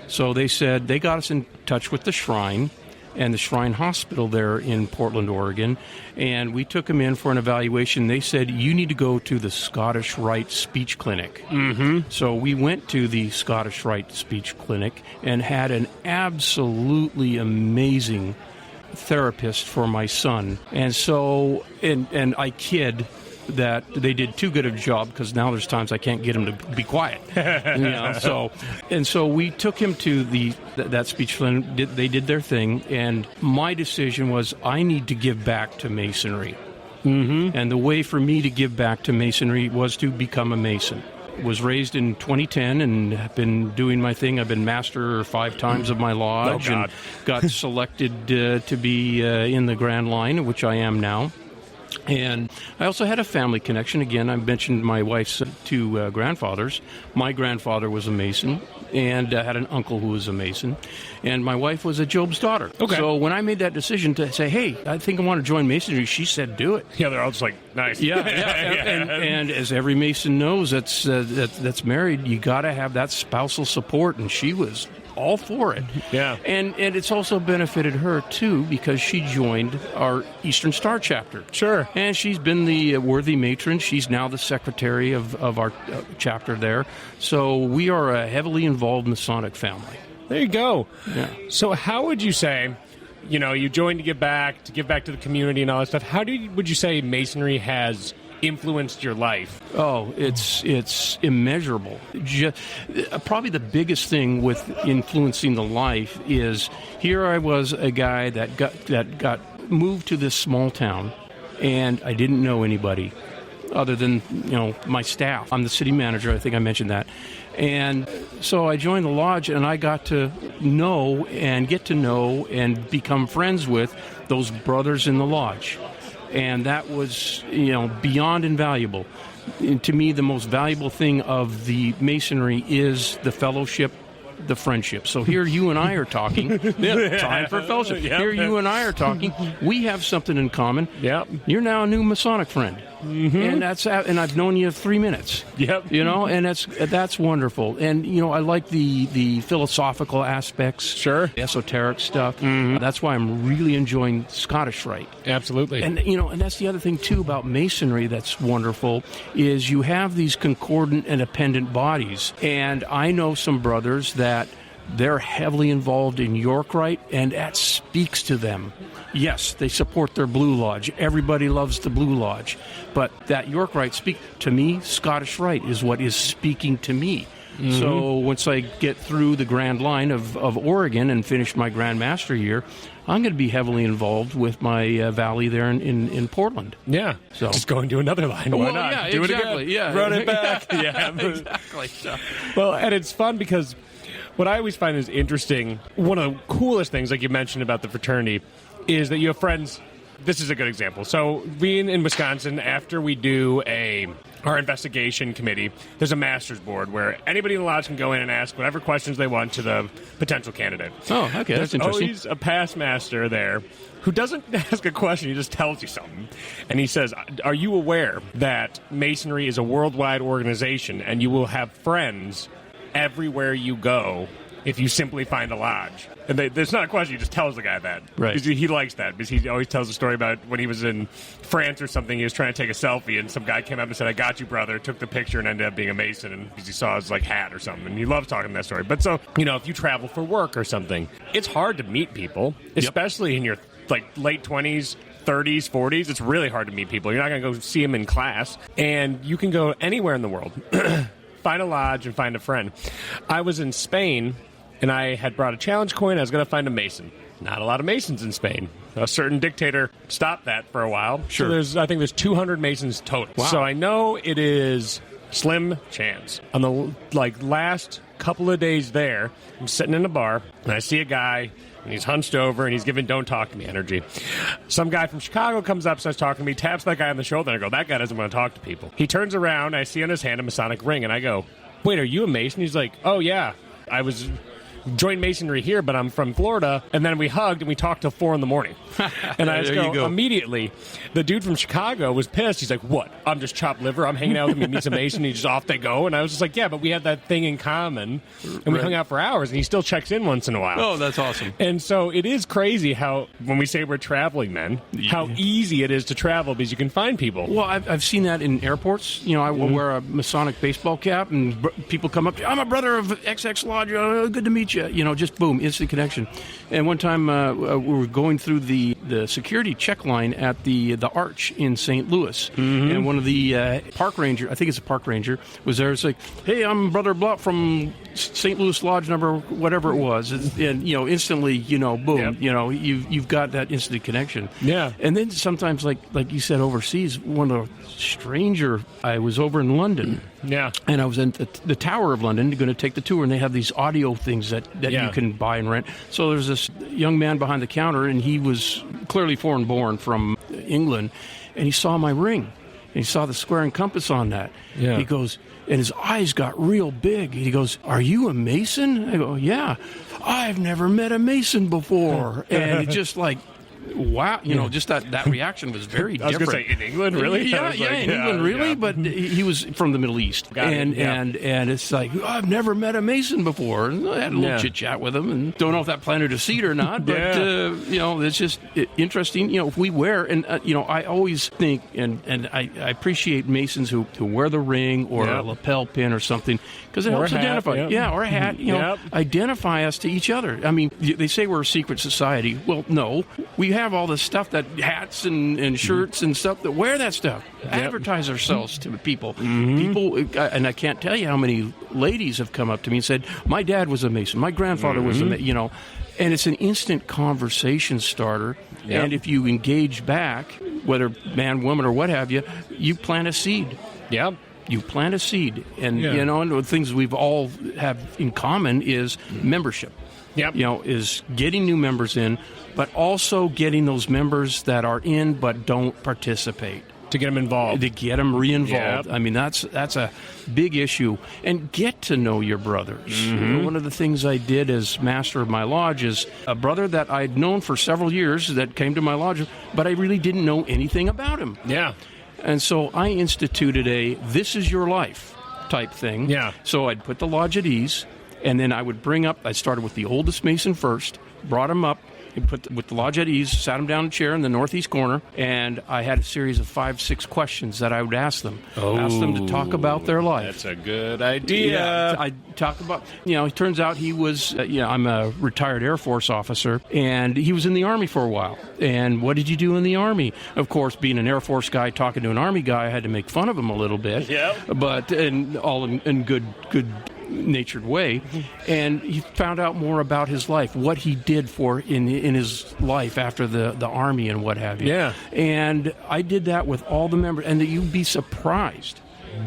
Speaker 11: So they said they got us in touch with the shrine and the Shrine Hospital there in Portland, Oregon, and we took him in for an evaluation. They said, you need to go to the Scottish Rite Speech Clinic. Mm-hmm. So we went to the Scottish Rite Speech Clinic and had an absolutely amazing therapist for my son. And so, and I kid that they did too good of a job, because now there's times I can't get him to be quiet. So we took him to that speech clinic. They did their thing, and my decision was I need to give back to Masonry. Mm-hmm. And the way for me to give back to Masonry was to become a Mason. was raised in 2010 and have been doing my thing. I've been master 5 times of my lodge and got selected to be in the Grand Line, which I am now. And I also had a family connection. Again, I mentioned my wife's 2 grandfathers. My grandfather was a Mason, and I had an uncle who was a Mason. And my wife was a Job's daughter.
Speaker 2: Okay.
Speaker 11: So when I made that decision to say, hey, I think I want to join Masonry, she said, do it.
Speaker 2: Yeah, they're all just like, nice.
Speaker 11: Yeah. And as every Mason knows that's married, you got to have that spousal support, and she was all for it.
Speaker 2: Yeah.
Speaker 11: And it's also benefited her, too, because she joined our Eastern Star chapter.
Speaker 2: Sure.
Speaker 11: And she's been the worthy matron. She's now the secretary of our chapter there. So we are a heavily involved Masonic family.
Speaker 2: There you go.
Speaker 11: Yeah.
Speaker 2: So how would you say, you joined to give back to the community and all that stuff, how would you say Masonry has influenced your life?
Speaker 11: Oh, it's immeasurable. Probably the biggest thing with influencing the life is here I was a guy that got moved to this small town, and I didn't know anybody other than my staff. I'm the city manager. I think I mentioned that. And so I joined the lodge, and I got to know and get to know and become friends with those brothers in the lodge. And that was, beyond invaluable. And to me, the most valuable thing of the Masonry is the fellowship, the friendship. So here you and I are talking. Time for fellowship.
Speaker 2: Yep.
Speaker 11: Here you and I are talking. We have something in common.
Speaker 2: Yep.
Speaker 11: You're now a new Masonic friend.
Speaker 2: Mm-hmm.
Speaker 11: And I've known you 3 minutes.
Speaker 2: Yep.
Speaker 11: And that's wonderful. And I like the philosophical aspects.
Speaker 2: Sure.
Speaker 11: The esoteric stuff. Mm-hmm. That's why I'm really enjoying Scottish Rite.
Speaker 2: Absolutely.
Speaker 11: And and that's the other thing too about Masonry that's wonderful is you have these concordant and appendant bodies. And I know some brothers that they're heavily involved in York Rite, and that speaks to them. Yes, they support their Blue Lodge. Everybody loves the Blue Lodge. But that York Rite to me, Scottish Rite is what is speaking to me. Mm-hmm. So once I get through the Grand Line of Oregon and finish my Grand Master year, I'm going to be heavily involved with my valley there in Portland.
Speaker 2: Yeah.
Speaker 11: So
Speaker 2: just going to another line. Why not?
Speaker 11: Yeah,
Speaker 2: Do
Speaker 11: exactly.
Speaker 2: it again.
Speaker 11: Yeah.
Speaker 2: Run it back.
Speaker 11: Yeah, exactly. So.
Speaker 2: Well, and it's fun because what I always find is interesting, one of the coolest things, like you mentioned about the fraternity, is that you have friends. This is a good example. So being in Wisconsin, after we do our investigation committee, there's a master's board where anybody in the lodge can go in and ask whatever questions they want to the potential candidate.
Speaker 11: Oh, okay. That's interesting.
Speaker 2: There's always a past master there who doesn't ask a question, he just tells you something. And he says, are you aware that Masonry is a worldwide organization and you will have friends everywhere you go if you simply find a lodge? And there's not a question, he just tells the guy that.
Speaker 11: Right.
Speaker 2: Because he likes that, because he always tells a story about when he was in France or something, he was trying to take a selfie, and some guy came up and said, I got you, brother, took the picture and ended up being a Mason, and because he saw his hat or something. And he loves talking that story. But so, if you travel for work or something, it's hard to meet people, especially in your late 20s, 30s, 40s. It's really hard to meet people. You're not going to go see them in class. And you can go anywhere in the world, find a lodge and find a friend. I was in Spain, and I had brought a challenge coin. I was going to find a Mason. Not a lot of Masons in Spain. A certain dictator stopped that for a while.
Speaker 11: Sure.
Speaker 2: So I think there's 200 Masons total.
Speaker 11: Wow.
Speaker 2: So I know it is slim chance. On the last couple of days there, I'm sitting in a bar, and I see a guy, and he's hunched over, and he's giving don't talk to me energy. Some guy from Chicago comes up, starts talking to me, taps that guy on the shoulder, and I go, that guy doesn't want to talk to people. He turns around, I see on his hand a Masonic ring, and I go, wait, are you a Mason? He's like, oh, yeah. I was joined Masonry here, but I'm from Florida. And then we hugged and we talked till 4 a.m. And I just go, immediately, the dude from Chicago was pissed. He's like, what? I'm just chopped liver. I'm hanging out with him. He meets a Mason. He's just off they go. And I was just like, yeah, but we had that thing in common. And we hung out for hours, and he still checks in once in a while.
Speaker 11: Oh, that's awesome.
Speaker 2: And so it is crazy how, when we say we're traveling men, how easy it is to travel because you can find people.
Speaker 11: Well, I've seen that in airports. I will wear a Masonic baseball cap, and people come up to me, I'm a brother of XX Lodge. Good to meet just boom, instant connection. And one time we were going through the security check line at the Arch in St. Louis, and one of the park ranger, I think it's a park ranger, was there. It's like, hey, I'm Brother Bluff from St. Louis Lodge number whatever it was, and instantly, boom, you've got that instant connection.
Speaker 2: Yeah.
Speaker 11: And then sometimes, like you said, overseas, one of the stranger, I was over in London.
Speaker 2: Yeah.
Speaker 11: And I was in the Tower of London going to take the tour, and they have these audio things that you can buy and rent. So there's this young man behind the counter, and he was clearly foreign-born from England, and he saw my ring, and he saw the square and compass on that.
Speaker 2: Yeah.
Speaker 11: He goes, and his eyes got real big. He goes, "Are you a Mason?" I go, "Yeah." "I've never met a Mason before." And it's just like, wow, just that reaction was very different.
Speaker 2: I was going to say, in England, really?
Speaker 11: Yeah, in England, really? Yeah. But he was from the Middle East. And it's like, I've never met a Mason before. And I had a little chit-chat with him, and don't know if that planted a seed or not, but, it's just interesting. If we wear, and, I always think, and I appreciate Masons who wear the ring or a lapel pin or something, because it helps identify. Or a hat. Identify us to each other. I mean, they say we're a secret society. Well, no. We have all this stuff, that hats and shirts and stuff that wear that stuff. Advertise ourselves to people. People, and I can't tell you how many ladies have come up to me and said, "My dad was a Mason. My grandfather was a Mason," and it's an instant conversation starter. Yep. And if you engage back, whether man, woman, or what have you, you plant a seed.
Speaker 2: Yep.
Speaker 11: You plant a seed. And, and the things we've all have in common is membership.
Speaker 2: Yep.
Speaker 11: Is getting new members in, but also getting those members that are in but don't participate.
Speaker 2: To get them involved.
Speaker 11: To get them re-involved.
Speaker 2: Yep.
Speaker 11: I mean, that's a big issue. And get to know your brothers. One of the things I did as master of my lodge is a brother that I'd known for several years that came to my lodge, but I really didn't know anything about him.
Speaker 2: Yeah.
Speaker 11: And so I instituted a "this is your life" type thing.
Speaker 2: Yeah.
Speaker 11: So I'd put the lodge at ease, and then I would I started with the oldest Mason first, brought him up, and put with the lodge at ease, sat him down in a chair in the northeast corner, and I had a series of 5-6 questions that I would ask them. Ask them to talk about their life.
Speaker 2: That's a good idea.
Speaker 11: Yeah, I talk about, it turns out he was, I'm a retired Air Force officer, and he was in the Army for a while. And what did you do in the Army? Of course, being an Air Force guy talking to an Army guy, I had to make fun of him a little bit.
Speaker 2: Yeah.
Speaker 11: But, and all in good natured way, and he found out more about his life, what he did in his life after the Army and what have you.
Speaker 2: Yeah.
Speaker 11: And I did that with all the members, and that you'd be surprised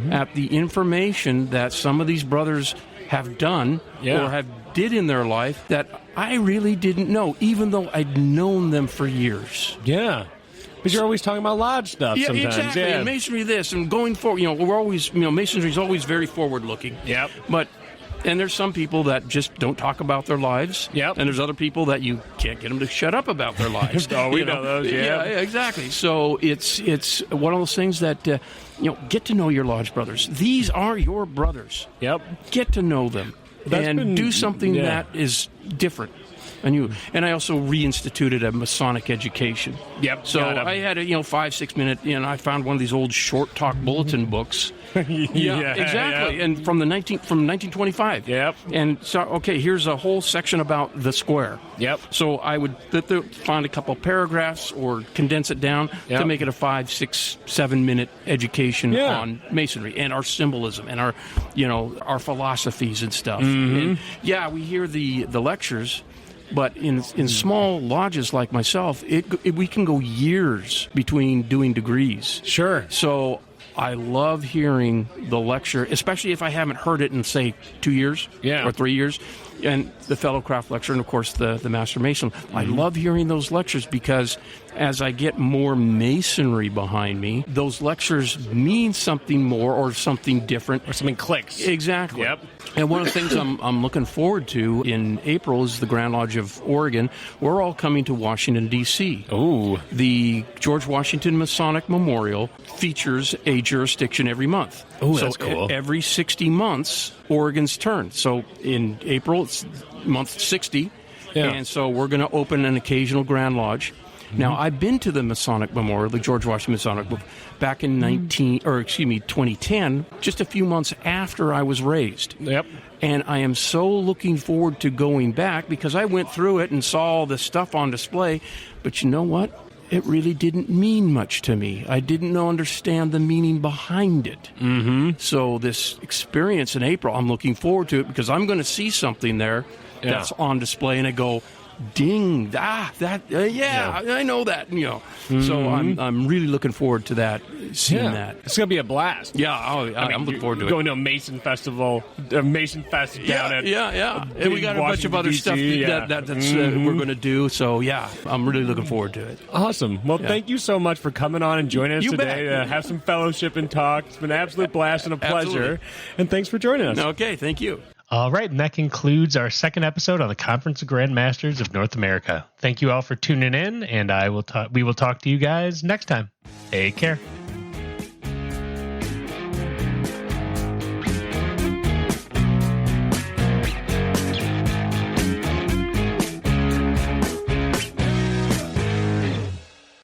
Speaker 11: at the information that some of these brothers have done or have did in their life that I really didn't know, even though I'd known them for years.
Speaker 2: Yeah. Because you're always talking about lodge stuff sometimes.
Speaker 11: Exactly.
Speaker 2: Yeah.
Speaker 11: And masonry this, and going forward, we're always, masonry's always very forward-looking.
Speaker 2: Yep.
Speaker 11: And there's some people that just don't talk about their lives.
Speaker 2: Yep.
Speaker 11: And there's other people that you can't get them to shut up about their lives.
Speaker 2: We know those,
Speaker 11: Yeah, exactly. So it's one of those things that, get to know your lodge brothers. These are your brothers.
Speaker 2: Yep.
Speaker 11: Get to know them. Do something that is different. And I also reinstituted a Masonic education.
Speaker 2: Yep.
Speaker 11: So I had a 5-6 minute. I found one of these old short talk bulletin books.
Speaker 2: Yeah,
Speaker 11: exactly. And from 1925.
Speaker 2: Yep. And
Speaker 11: so here's a whole section about the square.
Speaker 2: Yep.
Speaker 11: So I would find a couple paragraphs or condense it down to make it a 5, 6, 7 minute education on masonry and our symbolism and our philosophies and stuff. And we hear the lectures. But in small lodges like myself, we can go years between doing degrees.
Speaker 2: Sure.
Speaker 11: So I love hearing the lecture, especially if I haven't heard it in, say, 2 years or 3 years. And the fellow craft lecture, and of course the Master Mason. I love hearing those lectures because as I get more masonry behind me, those lectures mean something more or something different.
Speaker 2: Or something clicks.
Speaker 11: Exactly.
Speaker 2: Yep.
Speaker 11: And one of the things I'm looking forward to in April is the Grand Lodge of Oregon. We're all coming to Washington, D.C.
Speaker 2: Ooh.
Speaker 11: The George Washington Masonic Memorial features a jurisdiction every month.
Speaker 2: Oh, that's cool.
Speaker 11: Every 60 months, Oregon's turn. So in April, it's month 60.
Speaker 2: Yeah.
Speaker 11: And so we're going to open an occasional Grand Lodge. Now, I've been to the Masonic Memorial, the George Washington Masonic, back in 2010, just a few months after I was raised.
Speaker 2: Yep.
Speaker 11: And I am so looking forward to going back because I went through it and saw all the stuff on display. But you know what? It really didn't mean much to me. I didn't understand the meaning behind it.
Speaker 2: Mm-hmm.
Speaker 11: So this experience in April, I'm looking forward to it because I'm going to see something there that's on display, and I go, ding, I know that, So I'm really looking forward to that, seeing that.
Speaker 2: It's going to be a blast.
Speaker 11: Yeah, I'm looking forward to it.
Speaker 2: Going to a Mason Festival, a Mason Fest down at
Speaker 11: and we got a bunch of other stuff that's we're going to do. So I'm really looking forward to it.
Speaker 2: Awesome. Well, thank you so much for coming on and joining us today to have some fellowship and talk. It's been an absolute blast and a pleasure.
Speaker 11: Absolutely.
Speaker 2: And thanks for joining us.
Speaker 11: Okay, thank you.
Speaker 12: All right, and that concludes our second episode on the Conference of Grandmasters of North America. Thank you all for tuning in, and we will talk to you guys next time. Take care.